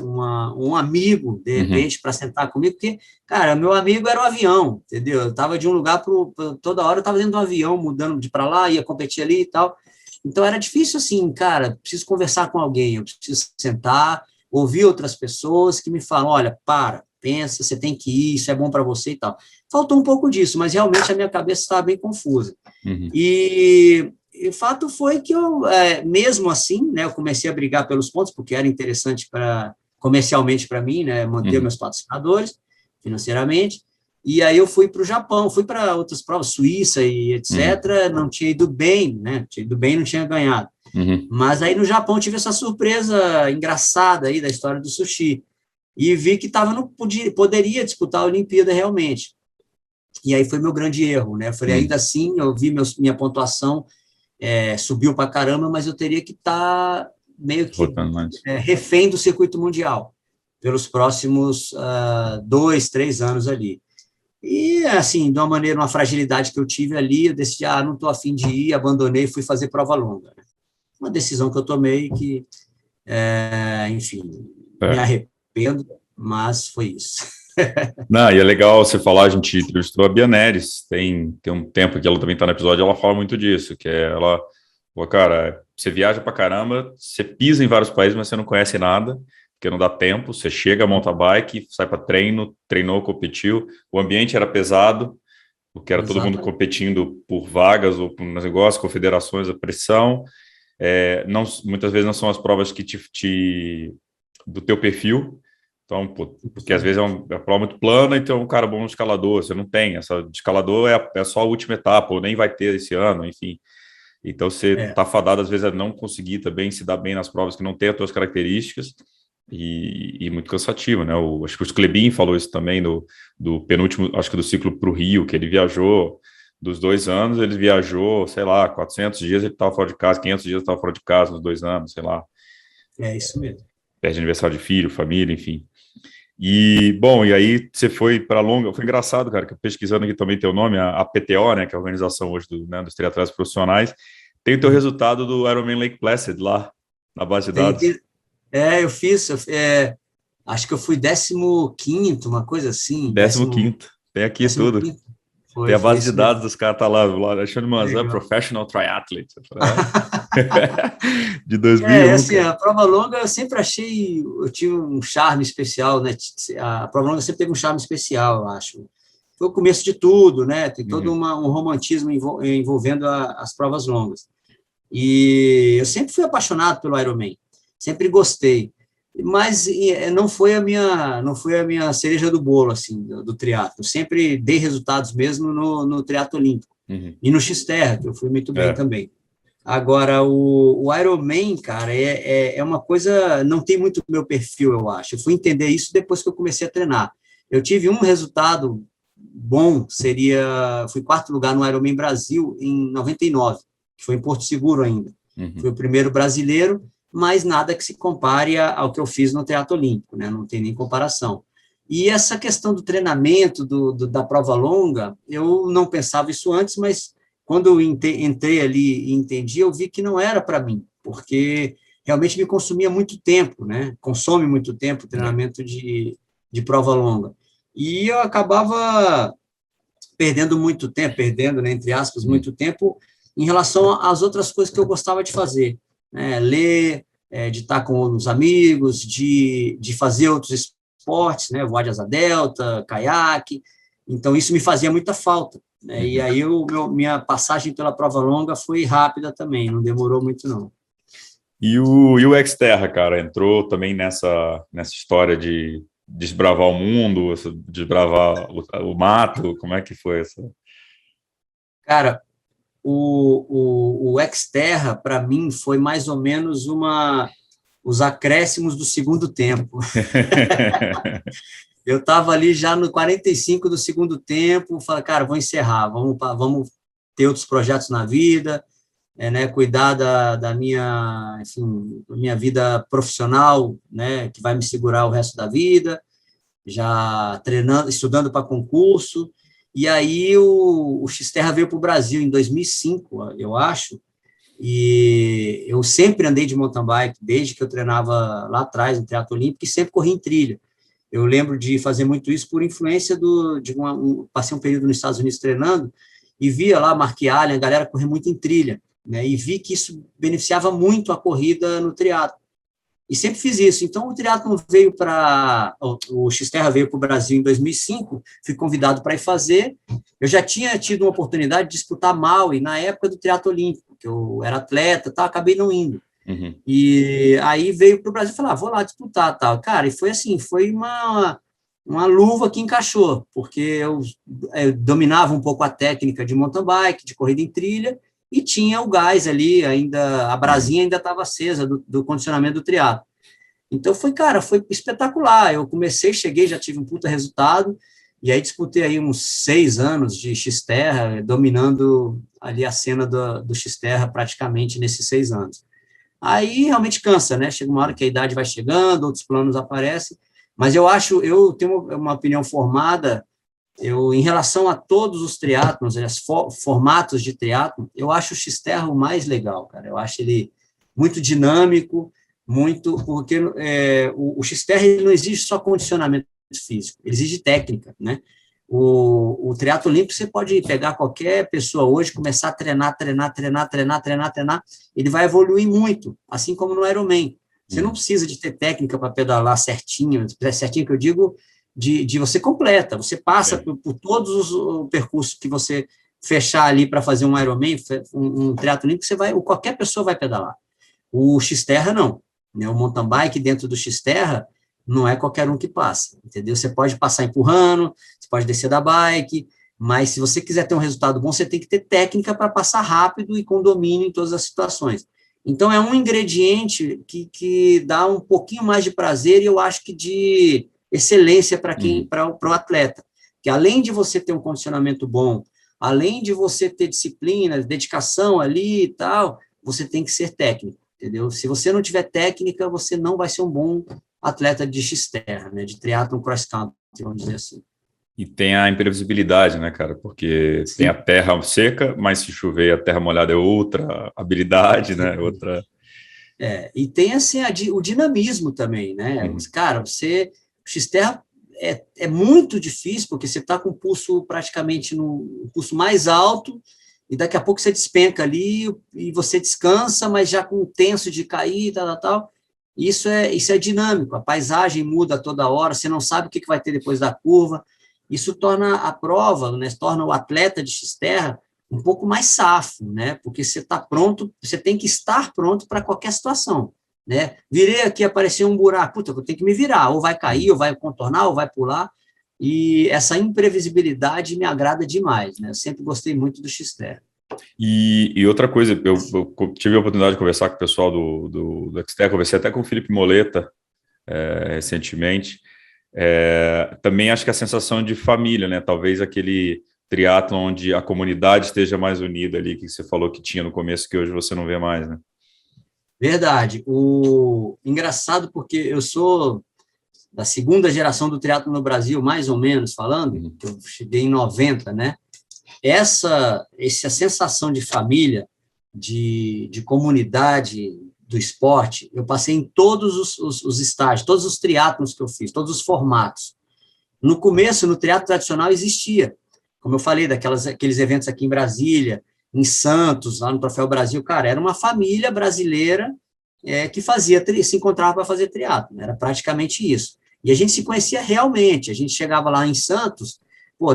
um amigo, de repente, para sentar comigo, porque, cara, meu amigo era o avião, entendeu? Eu estava de um lugar para toda hora, eu estava dentro do avião, mudando de para lá, ia competir ali e tal. Então, era difícil assim, cara, preciso conversar com alguém, eu preciso sentar, ouvir outras pessoas que me falam, olha, pensa, você tem que ir, isso é bom para você e tal. Faltou um pouco disso, mas realmente a minha cabeça estava bem confusa. E o fato foi que eu, mesmo assim, né, eu comecei a brigar pelos pontos, porque era interessante comercialmente para mim, né, manter meus patrocinadores financeiramente. E aí eu fui para o Japão, fui para outras provas, Suíça e etc., não tinha ido bem, né? Tinha ido bem, não tinha ganhado. Mas aí no Japão tive essa surpresa engraçada aí da história do sushi. E vi que poderia disputar a Olimpíada realmente. E aí foi meu grande erro, né? Eu falei, ainda assim, eu vi minha pontuação subiu para caramba, mas eu teria que estar meio que refém do circuito mundial pelos próximos 2, 3 anos ali. E, assim, de uma maneira, uma fragilidade que eu tive ali, eu decidi, não estou a fim de ir, abandonei, fui fazer prova longa. Uma decisão que eu tomei que, enfim, me arrependo, mas foi isso. Não, e é legal você falar, a gente entrevistou a Bia Neres, tem um tempo que ela também está no episódio, ela fala muito disso, que ela, cara, você viaja pra caramba, você pisa em vários países, mas você não conhece nada, porque não dá tempo, você chega, monta a bike, sai para treinou, competiu, o ambiente era pesado, porque era todo mundo competindo por vagas ou por negócios, confederações, a pressão, muitas vezes não são as provas que do teu perfil, então, porque às vezes é uma prova muito plana, então um cara bom no escalador, você não tem, essa de escalador é só a última etapa, ou nem vai ter esse ano, enfim. Então, você está fadado, às vezes, a não conseguir também se dar bem nas provas que não tem as suas características, e muito cansativo, né? Acho que o Klebin falou isso também do penúltimo, acho que do ciclo para o Rio, que ele viajou, dos 2 anos, ele viajou, sei lá, 400 dias ele estava fora de casa, 500 dias ele estava fora de casa nos 2 anos, sei lá. É isso mesmo. Perde aniversário de filho, família, enfim. E, bom, e aí você foi para longa, foi engraçado, cara, que pesquisando aqui também teu nome, a PTO, né, que é a organização hoje dos triatletas profissionais, tem o teu resultado do Ironman Lake Placid lá, na base de dados. Eu fiz, acho que eu fui 15º, uma coisa assim. 15º, tem aqui tudo. Tem a base de dados dos caras, tá lá, Alexandre Manzan, Professional Triathlete. De 2001. Assim, a prova longa eu sempre achei, eu tinha um charme especial, né? A prova longa sempre teve um charme especial, eu acho. Foi o começo de tudo, né? Tem todo um romantismo envolvendo as provas longas. E eu sempre fui apaixonado pelo Ironman, sempre gostei. Mas não foi a minha cereja do bolo, assim, do triatlo. Sempre dei resultados mesmo no triatlo olímpico. E no Xterra, que eu fui muito bem também. Agora, o Ironman, cara, é uma coisa, não tem muito meu perfil, eu acho. Eu fui entender isso depois que eu comecei a treinar. Eu tive um resultado bom, fui 4º lugar no Ironman Brasil em 99, que foi em Porto Seguro ainda. Fui o primeiro brasileiro, mas nada que se compare ao que eu fiz no triatlo olímpico, né? Não tem nem comparação. E essa questão do treinamento, da prova longa, eu não pensava isso antes, mas quando eu entrei ali e entendi, eu vi que não era para mim, porque realmente me consumia muito tempo, né? Consome muito tempo o treinamento de prova longa. E eu acabava perdendo muito tempo, perdendo, né, entre aspas, muito tempo em relação às outras coisas que eu gostava de fazer, né? Ler, de estar com os amigos, de fazer outros esportes, né? Voar de asa delta, caiaque. Então, isso me fazia muita falta, né? E aí, minha passagem pela prova longa foi rápida também, não demorou muito, não. E o Xterra, cara, entrou também nessa história de desbravar o mundo, desbravar o mato, como é que foi essa? Cara, o Xterra, para mim, foi mais ou menos os acréscimos do segundo tempo. Eu estava ali já no 45 do segundo tempo, falei, cara, vou encerrar, vamos ter outros projetos na vida, né, cuidar da minha, enfim, da minha vida profissional, né, que vai me segurar o resto da vida, já treinando, estudando para concurso, e aí o Xterra veio para o Brasil em 2005, eu acho, e eu sempre andei de mountain bike, desde que eu treinava lá atrás, no triatlo olímpico, e sempre corri em trilha. Eu lembro de fazer muito isso por influência passei um período nos Estados Unidos treinando, e via lá Mark Allen, a galera correr muito em trilha, né, e vi que isso beneficiava muito a corrida no triatlo. E sempre fiz isso. Então, o triatlon veio para... O Xterra veio para o Brasil em 2005, fui convidado para ir fazer. Eu já tinha tido uma oportunidade de disputar Maui na época do triatlo olímpico, que eu era atleta, tá, acabei não indo. Uhum. E aí veio para o Brasil e falei, vou lá disputar, tal. Cara, e foi assim, foi uma luva que encaixou, porque eu dominava um pouco a técnica de mountain bike, de corrida em trilha, e tinha o gás ali, ainda a brasinha ainda estava acesa do condicionamento do triatlo. Então foi espetacular. Eu cheguei, já tive um puta resultado, e aí disputei aí uns 6 anos de Xterra, dominando ali a cena do Xterra praticamente nesses 6 anos. Aí realmente cansa, né? Chega uma hora que a idade vai chegando, outros planos aparecem, mas eu tenho uma opinião formada. Em relação a todos os triatlons, formatos de triatlon, eu acho o Xterra o mais legal, cara. Eu acho ele muito dinâmico, porque o Xterra ele não exige só condicionamento físico, ele exige técnica, né? O triatlo olímpico, você pode pegar qualquer pessoa hoje, começar a treinar, ele vai evoluir muito, assim como no Ironman. Você não precisa de ter técnica para pedalar certinho que eu digo, de você completa, você passa por todos os percursos que você fechar ali para fazer um Ironman, um triatlo olímpico, qualquer pessoa vai pedalar. O Xterra não, né? O mountain bike dentro do Xterra não é qualquer um que passa, entendeu? Você pode passar empurrando, você pode descer da bike, mas se você quiser ter um resultado bom, você tem que ter técnica para passar rápido e com domínio em todas as situações. Então, é um ingrediente que dá um pouquinho mais de prazer e eu acho que de excelência para o atleta, que além de você ter um condicionamento bom, além de você ter disciplina, dedicação ali e tal, você tem que ser técnico, entendeu? Se você não tiver técnica, você não vai ser um bom atleta de Xterra, né, de triatlon cross country, vamos dizer assim. E tem a imprevisibilidade, né, cara? Porque tem a terra seca, mas se chover a terra molhada é outra habilidade, né? Outra. E tem assim o dinamismo também, né? Cara, o Xterra é muito difícil, porque você está com o pulso praticamente no pulso mais alto, e daqui a pouco você despenca ali, e você descansa, mas já com o tenso de cair, tal. Isso é dinâmico, a paisagem muda toda hora, você não sabe o que vai ter depois da curva. Isso torna a prova, né, torna o atleta de Xterra um pouco mais safo, né, porque você está pronto, você tem que estar pronto para qualquer situação, né. Virei aqui, apareceu um buraco, puta, eu tenho que me virar, ou vai cair, ou vai contornar, ou vai pular, e essa imprevisibilidade me agrada demais, né, eu sempre gostei muito do Xterra. E outra coisa, eu tive a oportunidade de conversar com o pessoal do Xterra, conversei até com o Felipe Moleta recentemente. Também acho que a sensação de família, né? Talvez aquele triatlo onde a comunidade esteja mais unida ali, que você falou que tinha no começo, que hoje você não vê mais, né? Verdade. Engraçado, porque eu sou da segunda geração do triatlo no Brasil, mais ou menos falando, que eu cheguei em 90, né? essa sensação de família, de comunidade do esporte, eu passei em todos os estágios, todos os triatlons que eu fiz, todos os formatos. No começo, no triatlo tradicional existia, como eu falei, aqueles eventos aqui em Brasília, em Santos, lá no Troféu Brasil, cara, era uma família brasileira que se encontrava para fazer triatlo, era praticamente isso. E a gente se conhecia realmente, a gente chegava lá em Santos,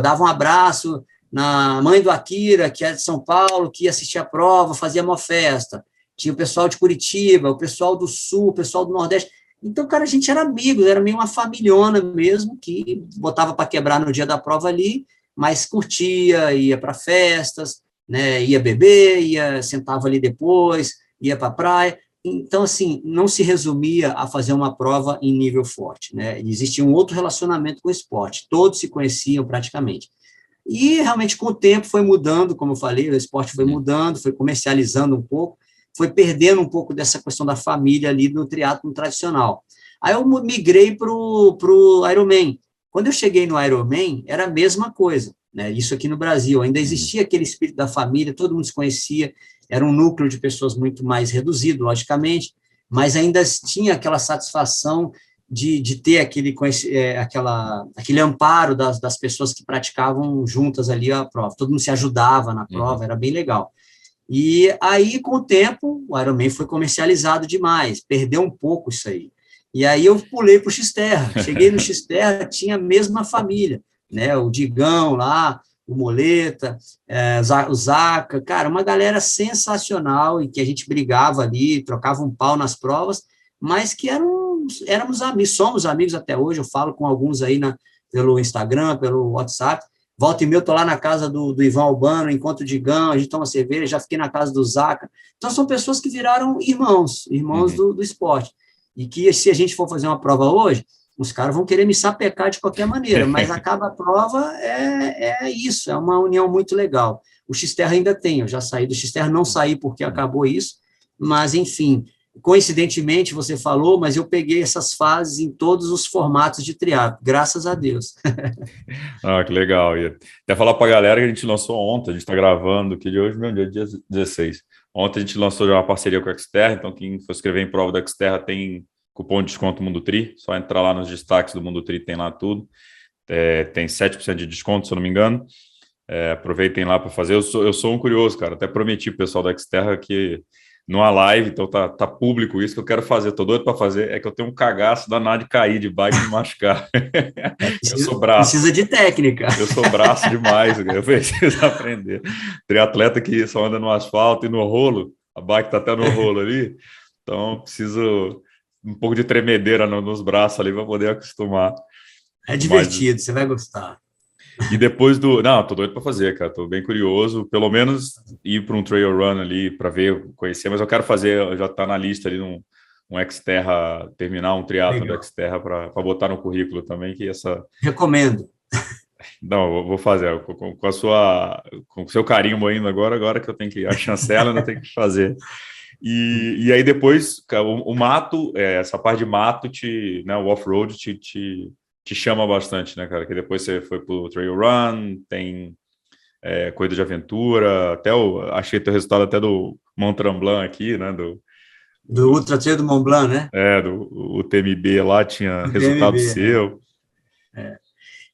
dava um abraço na mãe do Akira, que é de São Paulo, que ia assistir a prova, fazia uma festa. Tinha o pessoal de Curitiba, o pessoal do Sul, o pessoal do Nordeste. Então, cara, a gente era amigos, era meio uma familhona mesmo, que botava para quebrar no dia da prova ali, mas curtia, ia para festas, né, ia beber, sentava ali depois, ia para a praia. Então, assim, não se resumia a fazer uma prova em nível forte, né? Existia um outro relacionamento com o esporte, todos se conheciam praticamente. E, realmente, com o tempo foi mudando, como eu falei, o esporte foi mudando, foi comercializando um pouco, foi perdendo um pouco dessa questão da família ali do triatlo tradicional. Aí eu migrei para o Ironman. Quando eu cheguei no Ironman, era a mesma coisa, né? Isso aqui no Brasil, ainda existia aquele espírito da família, todo mundo se conhecia, era um núcleo de pessoas muito mais reduzido, logicamente, mas ainda tinha aquela satisfação de ter aquele amparo das pessoas que praticavam juntas ali a prova. Todo mundo se ajudava na prova, era bem legal. E aí, com o tempo, o Ironman foi comercializado demais, perdeu um pouco isso aí. E aí eu pulei para o Xterra. Cheguei no Xterra, tinha a mesma família, né? O Digão lá, o Moleta, o Zaca, cara, uma galera sensacional, e que a gente brigava ali, trocava um pau nas provas, mas que éramos amigos, somos amigos até hoje. Eu falo com alguns aí pelo Instagram, pelo WhatsApp. Volta e meia, eu estou lá na casa do Ivan Albano, encontro o Digão, a gente toma cerveja, já fiquei na casa do Zaca. Então, são pessoas que viraram irmãos do esporte. E que, se a gente for fazer uma prova hoje, os caras vão querer me sapecar de qualquer maneira, mas acaba a prova, é isso, é uma união muito legal. O Xterra ainda tem, eu já saí do Xterra, não saí porque acabou isso, mas, enfim, coincidentemente, você falou, mas eu peguei essas fases em todos os formatos de triatlo, graças a Deus. Que legal. E até falar para a galera que a gente lançou ontem, a gente está gravando, que de hoje, meu dia 16. Ontem a gente lançou já uma parceria com a Xterra, então quem for escrever em prova da Xterra tem cupom de desconto Mundo Tri, só entrar lá nos destaques do Mundo Tri, tem lá tudo. Tem 7% de desconto, se eu não me engano. Aproveitem lá para fazer. Eu sou um curioso, cara, até prometi pro pessoal da Xterra que numa live, então tá público isso que eu quero fazer, tô doido para fazer, é que eu tenho um cagaço danado de cair de bike e me machucar. Eu sou braço. Precisa de técnica. Eu sou braço demais, eu preciso aprender. Triatleta que só anda no asfalto e no rolo, a bike tá até no rolo ali, então preciso um pouco de tremedeira nos braços ali para poder acostumar. É divertido, você vai gostar. E depois Não, tô doido para fazer, cara. Tô bem curioso. Pelo menos ir para um trail run ali para ver, conhecer. Mas eu quero fazer, já tá na lista ali um Xterra, terminar um triatlo do Xterra para botar no currículo também, que essa... Recomendo. Não, eu vou fazer com o seu carimbo ainda agora que eu tenho que... A chancela ainda tem que fazer. E aí depois, o mato, essa parte de mato, né, o off-road te chama bastante, né, cara? Que depois você foi pro trail run, tem corrida de aventura, achei teu resultado até do Mont Tremblant aqui, né? Do Ultra Trail do Mont Blanc, né? O TMB lá tinha resultado TMB, seu.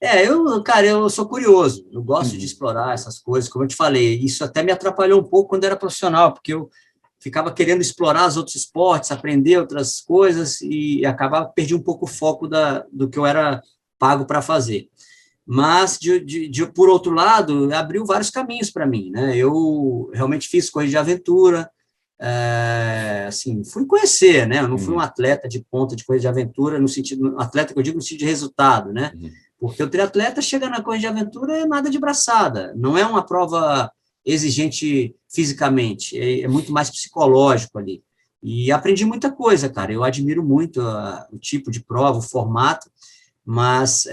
Eu sou curioso, eu gosto de explorar essas coisas, como eu te falei, isso até me atrapalhou um pouco quando era profissional, porque eu ficava querendo explorar os outros esportes, aprender outras coisas e perdi um pouco o foco do que eu era pago para fazer. Mas, por outro lado, abriu vários caminhos para mim, né? Eu realmente fiz corrida de aventura, assim, fui conhecer, né? Eu não fui um atleta de ponta de corrida de aventura, atleta que eu digo no sentido de resultado, né? Porque o triatleta chega na corrida de aventura é nada de braçada, não é uma prova exigente fisicamente, é muito mais psicológico ali. E aprendi muita coisa, cara. Eu admiro muito o tipo de prova, o formato, mas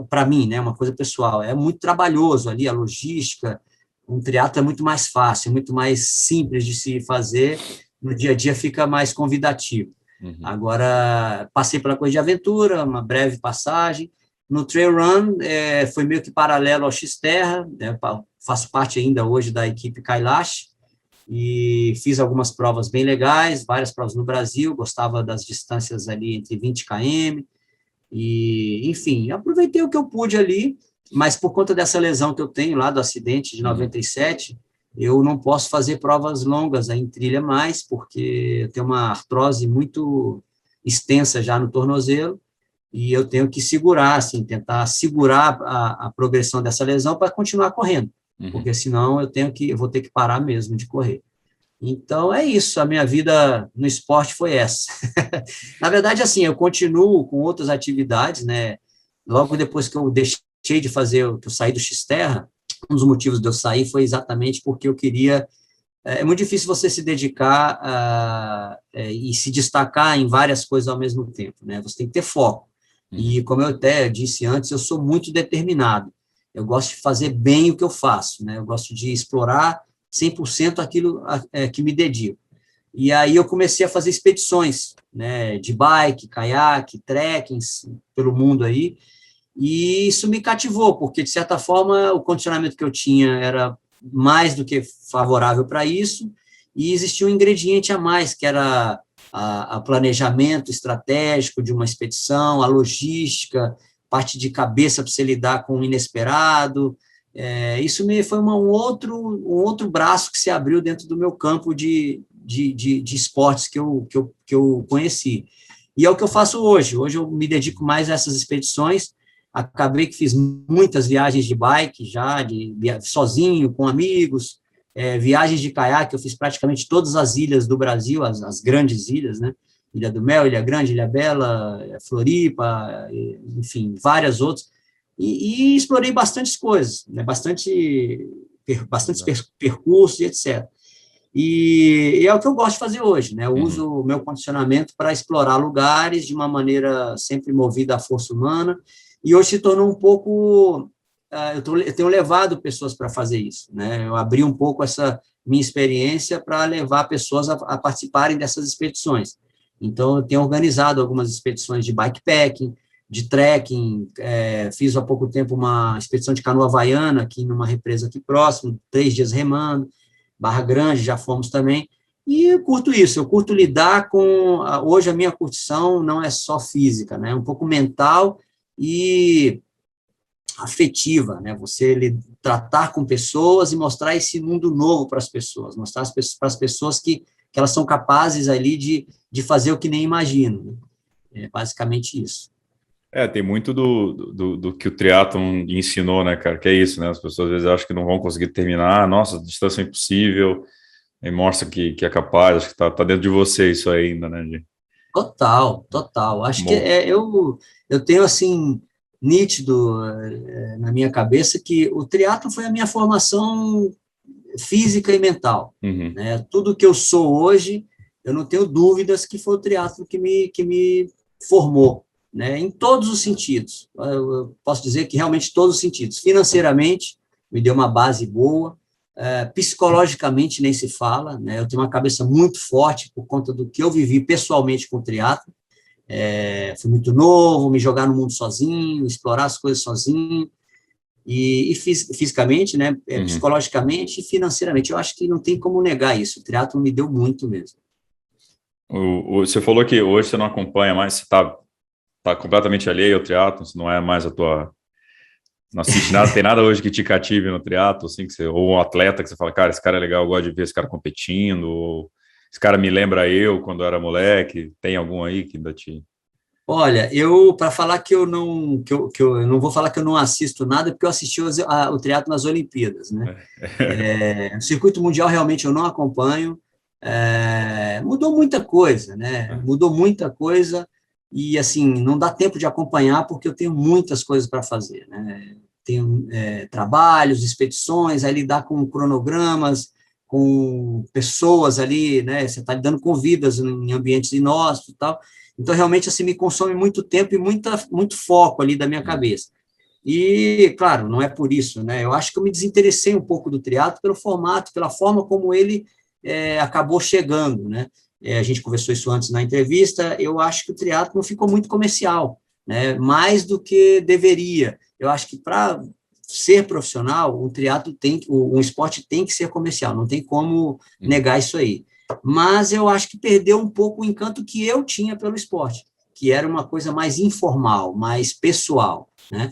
para mim, né, uma coisa pessoal, é muito trabalhoso ali, a logística. Um triatlo é muito mais fácil, muito mais simples de se fazer, no dia a dia fica mais convidativo. Agora, passei pela coisa de aventura, uma breve passagem, No trail run, foi meio que paralelo ao Xterra, né, faço parte ainda hoje da equipe Kailash, e fiz algumas provas bem legais, várias provas no Brasil, gostava das distâncias ali entre 20 km, e, enfim, aproveitei o que eu pude ali, mas por conta dessa lesão que eu tenho lá do acidente de 97, eu não posso fazer provas longas aí em trilha mais, porque eu tenho uma artrose muito extensa já no tornozelo, e eu tenho que segurar, assim, tentar segurar a progressão dessa lesão para continuar correndo, porque senão eu vou ter que parar mesmo de correr. Então, é isso, a minha vida no esporte foi essa. Na verdade, assim, eu continuo com outras atividades, né? Logo depois que eu deixei de fazer, que eu saí do Xterra, um dos motivos de eu sair foi exatamente porque eu queria... É muito difícil você se dedicar e se destacar em várias coisas ao mesmo tempo, né? Você tem que ter foco. E, como eu até disse antes, eu sou muito determinado. Eu gosto de fazer bem o que eu faço, né? Eu gosto de explorar 100% aquilo que me dedico. E aí eu comecei a fazer expedições, né? De bike, caiaque, trekking pelo mundo aí, e isso me cativou, porque, de certa forma, o condicionamento que eu tinha era mais do que favorável para isso, e existia um ingrediente a mais, que era a planejamento estratégico de uma expedição, a logística, parte de cabeça para você lidar com o inesperado. Isso foi um outro braço que se abriu dentro do meu campo de esportes que eu conheci. E é o que eu faço hoje. Hoje eu me dedico mais a essas expedições. Acabei que fiz muitas viagens de bike já, sozinho, com amigos, viagens de caiaque, eu fiz praticamente todas as ilhas do Brasil, as grandes ilhas, né? Ilha do Mel, Ilha Grande, Ilha Bela, Floripa, enfim, várias outras, e explorei bastantes coisas, né? Bastantes percursos, etc. E é o que eu gosto de fazer hoje, né? Eu uso o meu condicionamento para explorar lugares de uma maneira sempre movida à força humana, e hoje se tornou um pouco... eu tenho levado pessoas para fazer isso, né? Eu abri um pouco essa minha experiência para levar pessoas a participarem dessas expedições. Então, eu tenho organizado algumas expedições de bikepacking, de trekking, fiz há pouco tempo uma expedição de canoa havaiana aqui numa represa aqui próximo, 3 dias remando, Barra Grande, já fomos também, e eu curto isso, eu curto lidar com... Hoje a minha curtição não é só física, né? É um pouco mental e afetiva, né? Você tratar com pessoas e mostrar esse mundo novo para as pessoas, mostrar para as pessoas que elas são capazes ali de fazer o que nem imaginam, né? É basicamente isso. Tem muito do que o triatlon ensinou, né, cara? Que é isso, né? As pessoas às vezes acham que não vão conseguir terminar, nossa, distância é impossível, e mostra que é capaz, acho que tá dentro de você isso aí ainda, né, Gi? Total, total. Acho que eu tenho, assim, nítido na minha cabeça que o triatlo foi a minha formação física e mental, né? Tudo que eu sou hoje, eu não tenho dúvidas que foi o triatlo que me formou, né? Em todos os sentidos. Eu posso dizer que realmente todos os sentidos. Financeiramente, me deu uma base boa, psicologicamente nem se fala, né? Eu tenho uma cabeça muito forte por conta do que eu vivi pessoalmente com o triatlo. Fui muito novo, me jogar no mundo sozinho, explorar as coisas sozinho, e fisicamente, né? Psicologicamente e financeiramente. Eu acho que não tem como negar isso. O triatlo me deu muito mesmo. Você falou que hoje você não acompanha mais, você tá completamente alheio ao triatlo, você não é mais a tua... Não assiste nada, tem nada hoje que te cative no triatlo, assim, ou um atleta que você fala, cara, esse cara é legal, eu gosto de ver esse cara competindo, ou esse cara me lembra eu quando eu era moleque, tem algum aí que ainda te... Olha, para falar que eu não vou falar que eu não assisto nada, porque eu assisti o triatlo nas Olimpíadas, né? O circuito mundial realmente eu não acompanho, mudou muita coisa, né? Mudou muita coisa, e assim, não dá tempo de acompanhar porque eu tenho muitas coisas para fazer, né? Tenho trabalhos, expedições, aí lidar com cronogramas, com pessoas ali, né? Você está lidando com vidas em ambientes inóspitos e tal. Então, realmente, assim, me consome muito tempo e muito foco ali da minha cabeça. E, claro, não é por isso, né? Eu acho que eu me desinteressei um pouco do triatlo pelo formato, pela forma como ele acabou chegando, né? A gente conversou isso antes na entrevista, eu acho que o triatlo ficou muito comercial, né, mais do que deveria. Eu acho que para ser profissional, um esporte tem que ser comercial, não tem como negar isso aí. Mas eu acho que perdeu um pouco o encanto que eu tinha pelo esporte, que era uma coisa mais informal, mais pessoal, né?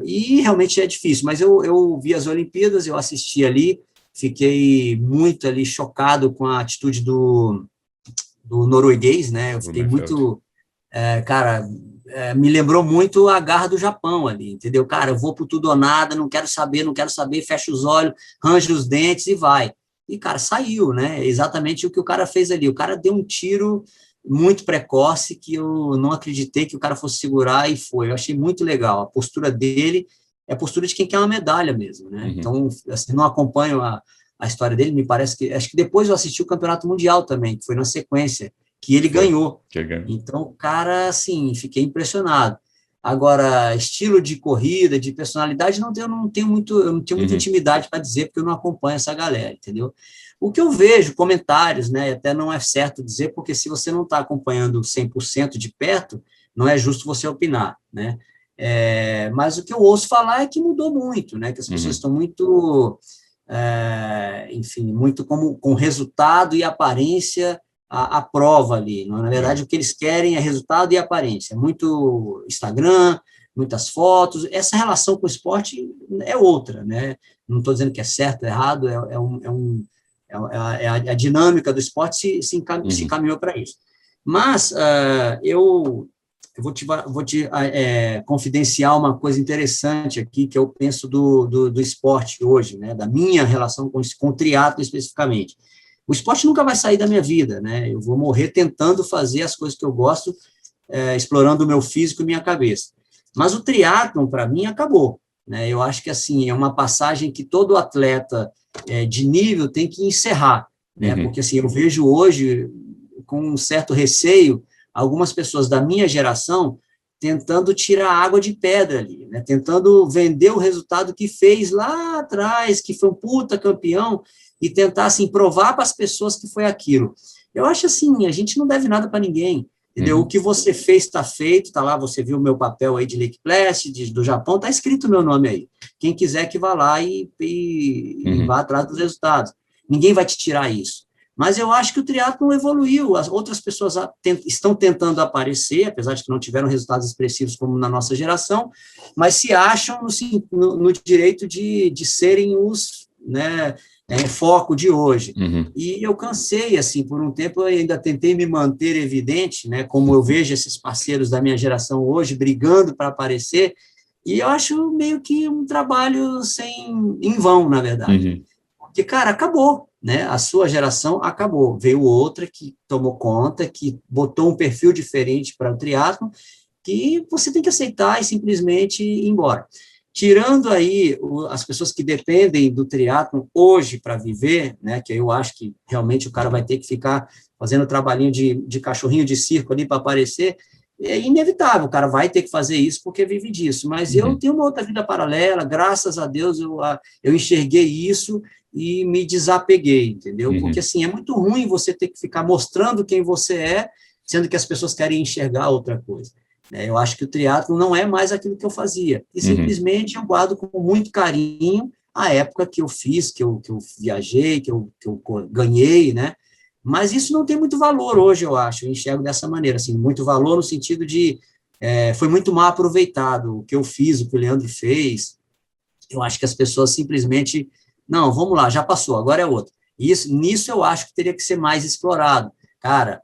E realmente é difícil, mas eu vi as Olimpíadas, eu assisti ali, fiquei muito ali chocado com a atitude do norueguês, né? Eu fiquei muito, cara, me lembrou muito a garra do Japão ali, entendeu? Cara, eu vou por tudo ou nada, não quero saber, fecha os olhos, range os dentes e vai. E, cara, saiu, né? Exatamente o que o cara fez ali. O cara deu um tiro muito precoce que eu não acreditei que o cara fosse segurar e foi. Eu achei muito legal. A postura dele é a postura de quem quer uma medalha mesmo, né? Então, assim, não acompanho a história dele, me parece que... Acho que depois eu assisti o Campeonato Mundial também, que foi na sequência, que ele ganhou. Então, cara, assim, fiquei impressionado. Agora, estilo de corrida, de personalidade, eu não tenho muita intimidade para dizer, porque eu não acompanho essa galera, entendeu? O que eu vejo, comentários, né, até não é certo dizer, porque se você não está acompanhando 100% de perto, não é justo você opinar, né? Mas o que eu ouço falar é que mudou muito, né? Que as pessoas estão muito, enfim, muito com resultado e aparência a prova ali. Na verdade, o que eles querem é resultado e aparência. Muito Instagram, muitas fotos. Essa relação com o esporte é outra, né? Não estou dizendo que é certo ou errado, a dinâmica do esporte se encaminhou para isso. Mas eu vou te confidenciar uma coisa interessante aqui, que eu penso do esporte hoje, né? Da minha relação com o triatlo especificamente. O esporte nunca vai sair da minha vida, né? Eu vou morrer tentando fazer as coisas que eu gosto, explorando o meu físico e minha cabeça. Mas o triatlon, para mim, acabou, né? Eu acho que, assim, é uma passagem que todo atleta de nível tem que encerrar, né? Porque, assim, eu vejo hoje, com um certo receio, algumas pessoas da minha geração tentando tirar água de pedra ali, né? Tentando vender o resultado que fez lá atrás, que foi um puta campeão, e tentar, assim, provar para as pessoas que foi aquilo. Eu acho assim, a gente não deve nada para ninguém, entendeu? O que você fez está feito, está lá, você viu o meu papel aí de Lake Placid, do Japão, está escrito o meu nome aí. Quem quiser que vá lá e vá atrás dos resultados. Ninguém vai te tirar isso. Mas eu acho que o triatlon evoluiu, as outras pessoas estão tentando aparecer, apesar de que não tiveram resultados expressivos como na nossa geração, mas se acham no direito de serem os, né, foco de hoje. E eu cansei, assim, por um tempo eu ainda tentei me manter evidente, né, como eu vejo esses parceiros da minha geração hoje brigando para aparecer, e eu acho meio que um trabalho em vão, na verdade. Porque, cara, acabou, né? A sua geração acabou. Veio outra que tomou conta, que botou um perfil diferente para o triatlon, que você tem que aceitar e simplesmente ir embora. Tirando aí as pessoas que dependem do triatlon hoje para viver, né, que eu acho que realmente o cara vai ter que ficar fazendo trabalhinho de cachorrinho de circo ali para aparecer, é inevitável, o cara vai ter que fazer isso porque vive disso, mas eu tenho uma outra vida paralela, graças a Deus eu enxerguei isso e me desapeguei, entendeu? Porque, assim, é muito ruim você ter que ficar mostrando quem você é, sendo que as pessoas querem enxergar outra coisa. Eu acho que o triatlo não é mais aquilo que eu fazia. E simplesmente eu guardo com muito carinho a época que eu fiz, que eu viajei, que eu ganhei, né? Mas isso não tem muito valor hoje, eu acho. Eu enxergo dessa maneira, assim, muito valor no sentido de foi muito mal aproveitado o que eu fiz, o que o Leandro fez. Eu acho que as pessoas simplesmente, não, vamos lá, já passou, agora é outro. Nisso eu acho que teria que ser mais explorado. Cara,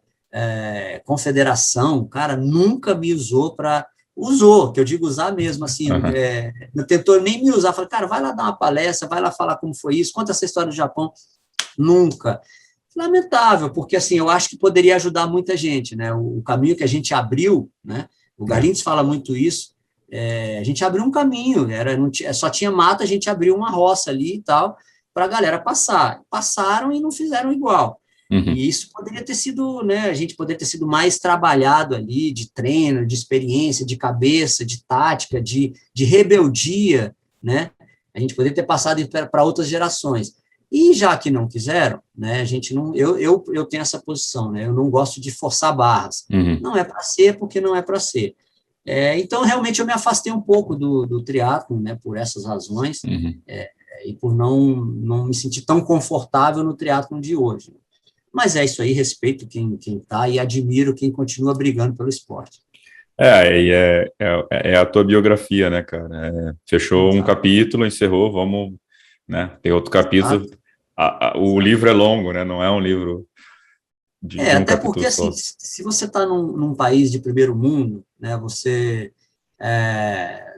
confederação, cara, nunca me usou para... Usou, que eu digo usar mesmo, assim, não tentou nem me usar. Falei, cara, vai lá dar uma palestra, vai lá falar como foi isso, conta essa história do Japão. Nunca. Lamentável, porque, assim, eu acho que poderia ajudar muita gente, né? O caminho que a gente abriu, né? O Galindes fala muito isso, a gente abriu um caminho, só tinha mata, a gente abriu uma roça ali e tal, para a galera passar. Passaram e não fizeram igual. E isso poderia ter sido, né, a gente poderia ter sido mais trabalhado ali, de treino, de experiência, de cabeça, de tática, de rebeldia, né? A gente poderia ter passado para outras gerações. E já que não quiseram, né, a gente não, eu tenho essa posição, né, eu não gosto de forçar barras. Uhum, Não é para ser porque não é para ser. Então, realmente, eu me afastei um pouco do triatlo, né, por essas razões, uhum. e por não me sentir tão confortável no triatlo de hoje. Mas é isso aí, respeito quem tá e admiro quem continua brigando pelo esporte. É a tua biografia, né, cara? Fechou um Exato. capítulo, encerrou, vamos, né? Tem outro capítulo. Exato. O livro é longo, né? Não é um livro de um Até capítulo porque, assim, só. se você está num país de primeiro mundo, né,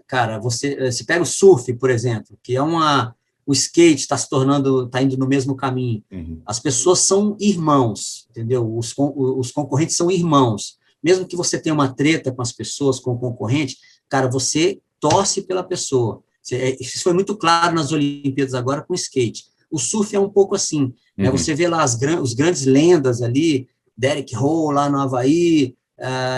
cara, você pega o surf, por exemplo, que o skate está se tornando, está indo no mesmo caminho. Uhum. As pessoas são irmãos, entendeu? Os concorrentes são irmãos. Mesmo que você tenha uma treta com as pessoas, com o concorrente, cara, você torce pela pessoa. Isso foi muito claro nas Olimpíadas agora com o skate. O surf é um pouco assim, né? Você Uhum. vê lá os grandes lendas ali, Derek Hall lá no Havaí,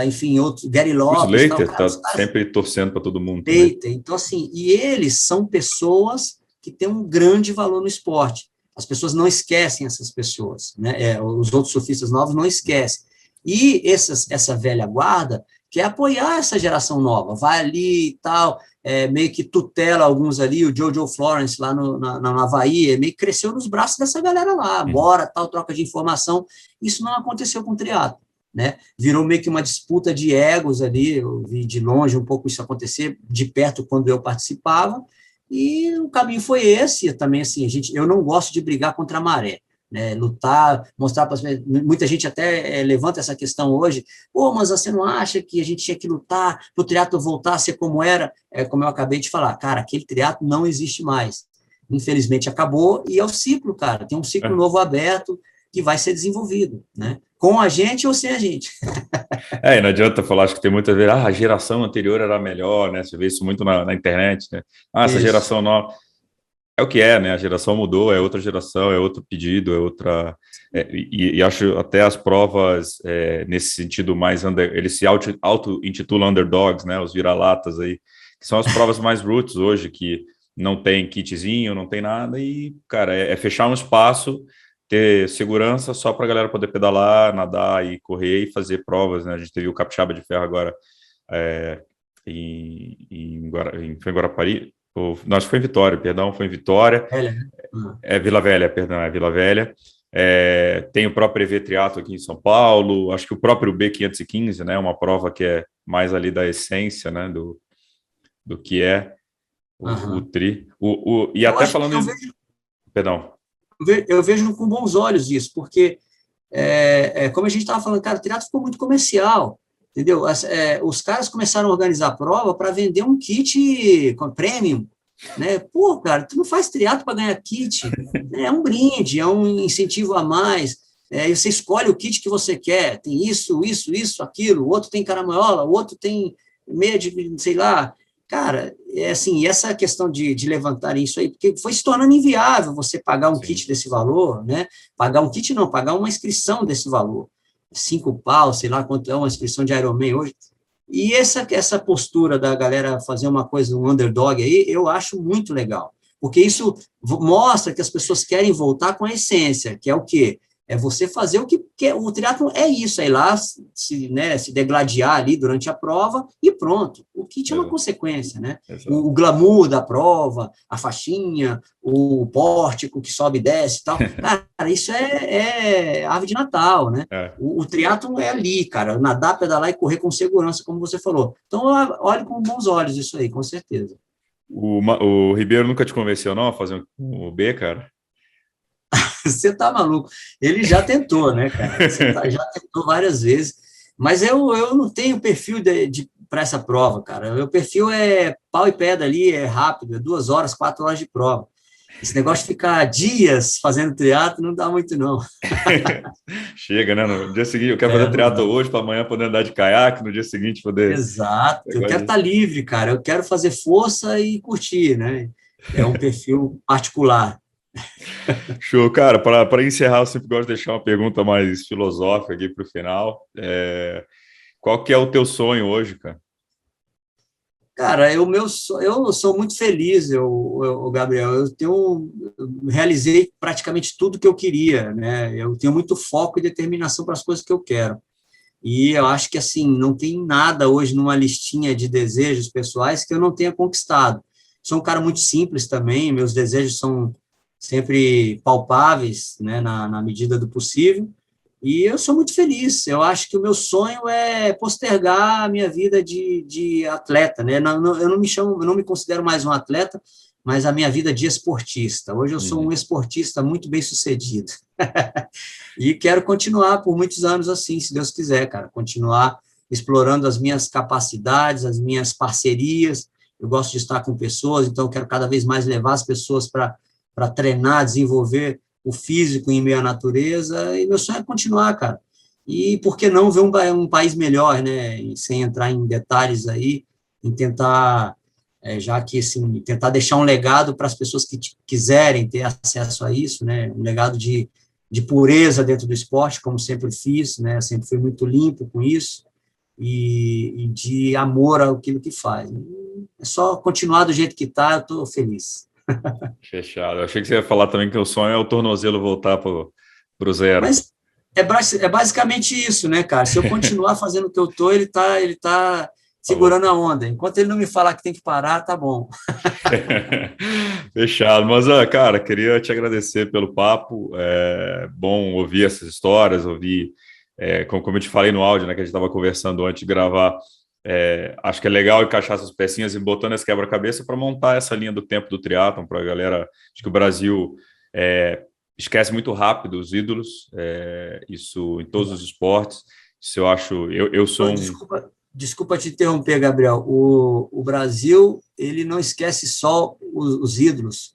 enfim, outros, Gary O Lopes, tal, Slater cara, tá os caras sempre torcendo para todo mundo também. peitam. Então, assim, e eles são pessoas que têm um grande valor no esporte. As pessoas não esquecem essas pessoas, né? Os outros surfistas novos não esquecem. E essa velha guarda quer apoiar essa geração nova, vai ali e tal, meio que tutela alguns ali, o Jojo Florence lá no Havaí, meio que cresceu nos braços dessa galera lá, Uhum. bora, tal, troca de informação. Isso não aconteceu com o triatlo, né? Virou meio que uma disputa de egos ali, eu vi de longe um pouco isso acontecer, de perto quando eu participava, e o caminho foi esse, também assim, eu não gosto de brigar contra a maré, né, lutar, mostrar para muita gente até levanta essa questão hoje, pô, mas você não acha que a gente tinha que lutar para o triatlo voltar a ser como era? Como eu acabei de falar, cara, aquele triatlo não existe mais, infelizmente acabou, e é o ciclo, cara, tem um ciclo É. novo aberto que vai ser desenvolvido, né, com a gente ou sem a gente. E não adianta falar, acho que tem muita vez, a geração anterior era melhor, né? Você vê isso muito na internet, né? Essa Isso. geração nova. É o que é, né? A geração mudou, é outra geração, é outro pedido, é outra. E acho até as provas nesse sentido mais eles se auto-intitulam underdogs, né? Os vira-latas aí, que são as provas mais roots hoje, que não tem kitzinho, não tem nada, e, cara, é fechar um espaço, ter segurança só para a galera poder pedalar, nadar e correr e fazer provas, né? A gente teve o Capixaba de Ferro agora é, foi em Guarapari. Não, acho que foi em Vitória, perdão, foi em Vitória. Velha, né? Uhum. É Vila Velha, perdão, é Vila Velha. Tem o próprio EV Triatlo aqui em São Paulo, acho que o próprio B515, né, uma prova que é mais ali da essência, né, do que é o Uhum. tri. E Eu até acho, falando perdão. eu vejo com bons olhos isso, porque, como a gente estava falando, cara, o triatlo ficou muito comercial, entendeu? Os caras começaram a organizar a prova para vender um kit com premium, né? Pô, cara, tu não faz triatlo para ganhar kit, né? É um brinde, é um incentivo a mais. E você escolhe o kit que você quer, tem isso, aquilo, o outro tem caramanhola, o outro tem meia de, sei lá. Cara, assim, essa questão de levantar isso aí, porque foi se tornando inviável você pagar um kit Sim. desse valor, né? Pagar um kit não, pagar uma inscrição desse valor. 5 pau, sei lá quanto é uma inscrição de Ironman hoje. E essa postura da galera fazer uma coisa, um underdog aí, eu acho muito legal. Porque isso mostra que as pessoas querem voltar com a essência, que é o quê? É você fazer o que quer. O triatlo é isso, é ir lá se degladiar ali durante a prova e pronto. O kit é uma Exato. consequência, né? O Exato. glamour da prova, a faixinha, o pórtico que sobe e desce e tal. Cara, isso é ave de Natal, né? É. O triatlo é ali, cara, nadar, pedalar e correr com segurança, como você falou. Então, olhe com bons olhos isso aí, com certeza. O Ribeiro nunca te convenceu, não, a fazer o B, cara? Você tá maluco. Ele já tentou, né, cara? Já tentou várias vezes, mas eu não tenho perfil para essa prova, cara. O meu perfil é pau e pedra ali, é rápido, é 2 horas, 4 horas de prova. Esse negócio de ficar dias fazendo triatlo não dá muito, não. Chega, né? No dia seguinte, eu quero fazer Não triatlo dá. hoje para amanhã poder andar de caiaque, no dia seguinte poder. Exato. Eu Negócio quero estar livre, cara. Eu quero fazer força e curtir, né? É um perfil particular. Show, cara. Para encerrar, eu sempre gosto de deixar uma pergunta mais filosófica aqui para o final. Qual que é o teu sonho hoje, cara? Cara, eu sou muito feliz, Gabriel. Eu realizei praticamente tudo que eu queria, né? Eu tenho muito foco e determinação para as coisas que eu quero. E eu acho que, assim, não tem nada hoje numa listinha de desejos pessoais que eu não tenha conquistado. Sou um cara muito simples também, meus desejos são sempre palpáveis, né, na medida do possível, e eu sou muito feliz. Eu acho que o meu sonho é postergar a minha vida de atleta, né? Eu não me considero mais um atleta, mas a minha vida de esportista. Hoje eu sou um esportista muito bem-sucedido. E quero continuar por muitos anos assim, se Deus quiser, cara, continuar explorando as minhas capacidades, as minhas parcerias. Eu gosto de estar com pessoas, então eu quero cada vez mais levar as pessoas para treinar, desenvolver o físico em meio à natureza, e meu sonho é continuar, cara. E por que não ver um país melhor, né? E sem entrar em detalhes aí, em tentar, já que assim, tentar deixar um legado para as pessoas que quiserem ter acesso a isso, né? Um legado de pureza dentro do esporte, como sempre fiz, né? Sempre fui muito limpo com isso, e de amor àquilo que faz. É só continuar do jeito que está, eu estou feliz. Fechado. Eu achei que você ia falar também que o sonho é o tornozelo voltar para o zero. Mas é basicamente isso, né, cara? Se eu continuar fazendo o que eu estou, ele tá segurando a onda. Enquanto ele não me falar que tem que parar, tá bom. Fechado. Mas, cara, queria te agradecer pelo papo. É bom ouvir essas histórias, ouvir, como eu te falei no áudio, né, que a gente estava conversando antes de gravar. Acho que é legal encaixar essas pecinhas e botando esse quebra-cabeça para montar essa linha do tempo do triatlon para a galera. Acho que o Brasil esquece muito rápido os ídolos, isso em todos os esportes. Isso eu acho. Eu sou Desculpa te interromper, Gabriel. O Brasil, ele não esquece só os ídolos.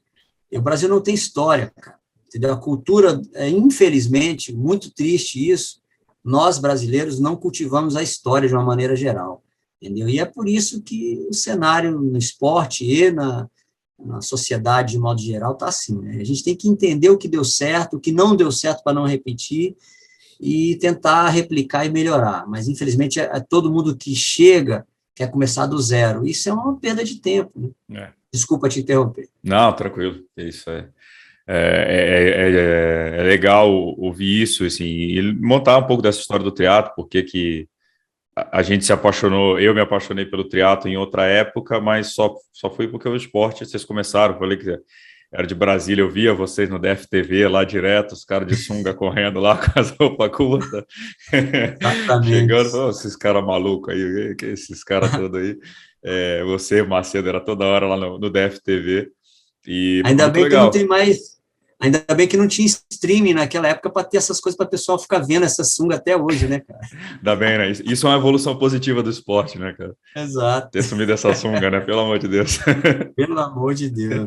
E o Brasil não tem história, cara. Entendeu? A cultura, infelizmente, muito triste isso, nós brasileiros não cultivamos a história de uma maneira geral. Entendeu? E é por isso que o cenário no esporte e na sociedade, de modo geral, está assim. Né? A gente tem que entender o que deu certo, o que não deu certo para não repetir, e tentar replicar e melhorar. Mas, infelizmente, todo mundo que chega quer começar do zero. Isso é uma perda de tempo. Né? Desculpa te interromper. Não, tranquilo. Isso é legal ouvir isso, assim, e montar um pouco dessa história do triatlo, porque que a gente se apaixonou, eu me apaixonei pelo triatlo em outra época, mas só foi porque o esporte, vocês começaram, falei que era de Brasília, eu via vocês no DFTV lá direto, os caras de sunga correndo lá com as roupas curtas. Chegando, oh, esses caras malucos aí, esses caras todos aí. Você, Macedo, era toda hora lá no DFTV. E ainda bem legal. Que não tem mais. Ainda bem que não tinha streaming naquela época para ter essas coisas para o pessoal ficar vendo essa sunga até hoje, né, cara? Ainda bem, né? Isso é uma evolução positiva do esporte, né, cara? Exato. Ter sumido essa sunga, né? Pelo amor de Deus. Pelo amor de Deus.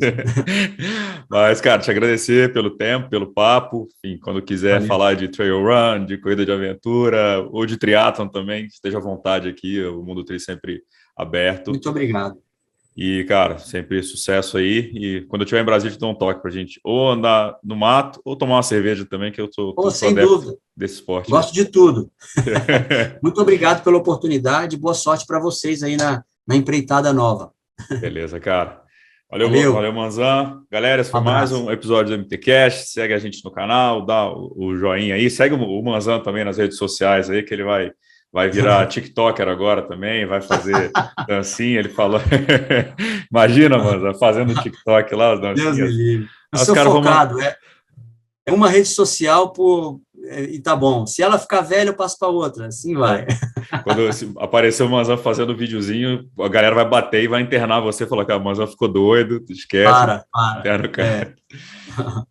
Mas, cara, te agradecer pelo tempo, pelo papo. Enfim, quando quiser falar de trail run, de corrida de aventura ou de triatlon também, esteja à vontade aqui. O Mundo Tri sempre aberto. Muito obrigado. E, cara, sempre sucesso aí. E quando eu estiver em Brasília, te dou um toque pra gente ou andar no mato ou tomar uma cerveja também, que eu tô sem dúvida. Desse esporte. Gosto de tudo. Muito obrigado pela oportunidade. Boa sorte para vocês aí na empreitada nova. Beleza, cara. Valeu, Manzan. Galera, esse foi mais um episódio do MTCast. Segue a gente no canal, dá o joinha aí. Segue o Manzan também nas redes sociais aí, que ele vai virar TikToker agora também, vai fazer dancinha, ele falou. Imagina, Manzan, fazendo TikTok lá, as dancinhas. Deus me livre. Eu sou focado, é uma rede social e tá bom. Se ela ficar velha, eu passo para outra, assim vai. Quando aparecer o Manzan fazendo um videozinho, a galera vai bater e vai internar você e falar que o Manzan ficou doido, esquece. Para.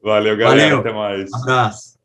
Valeu, galera, Valeu. até mais. Abraço.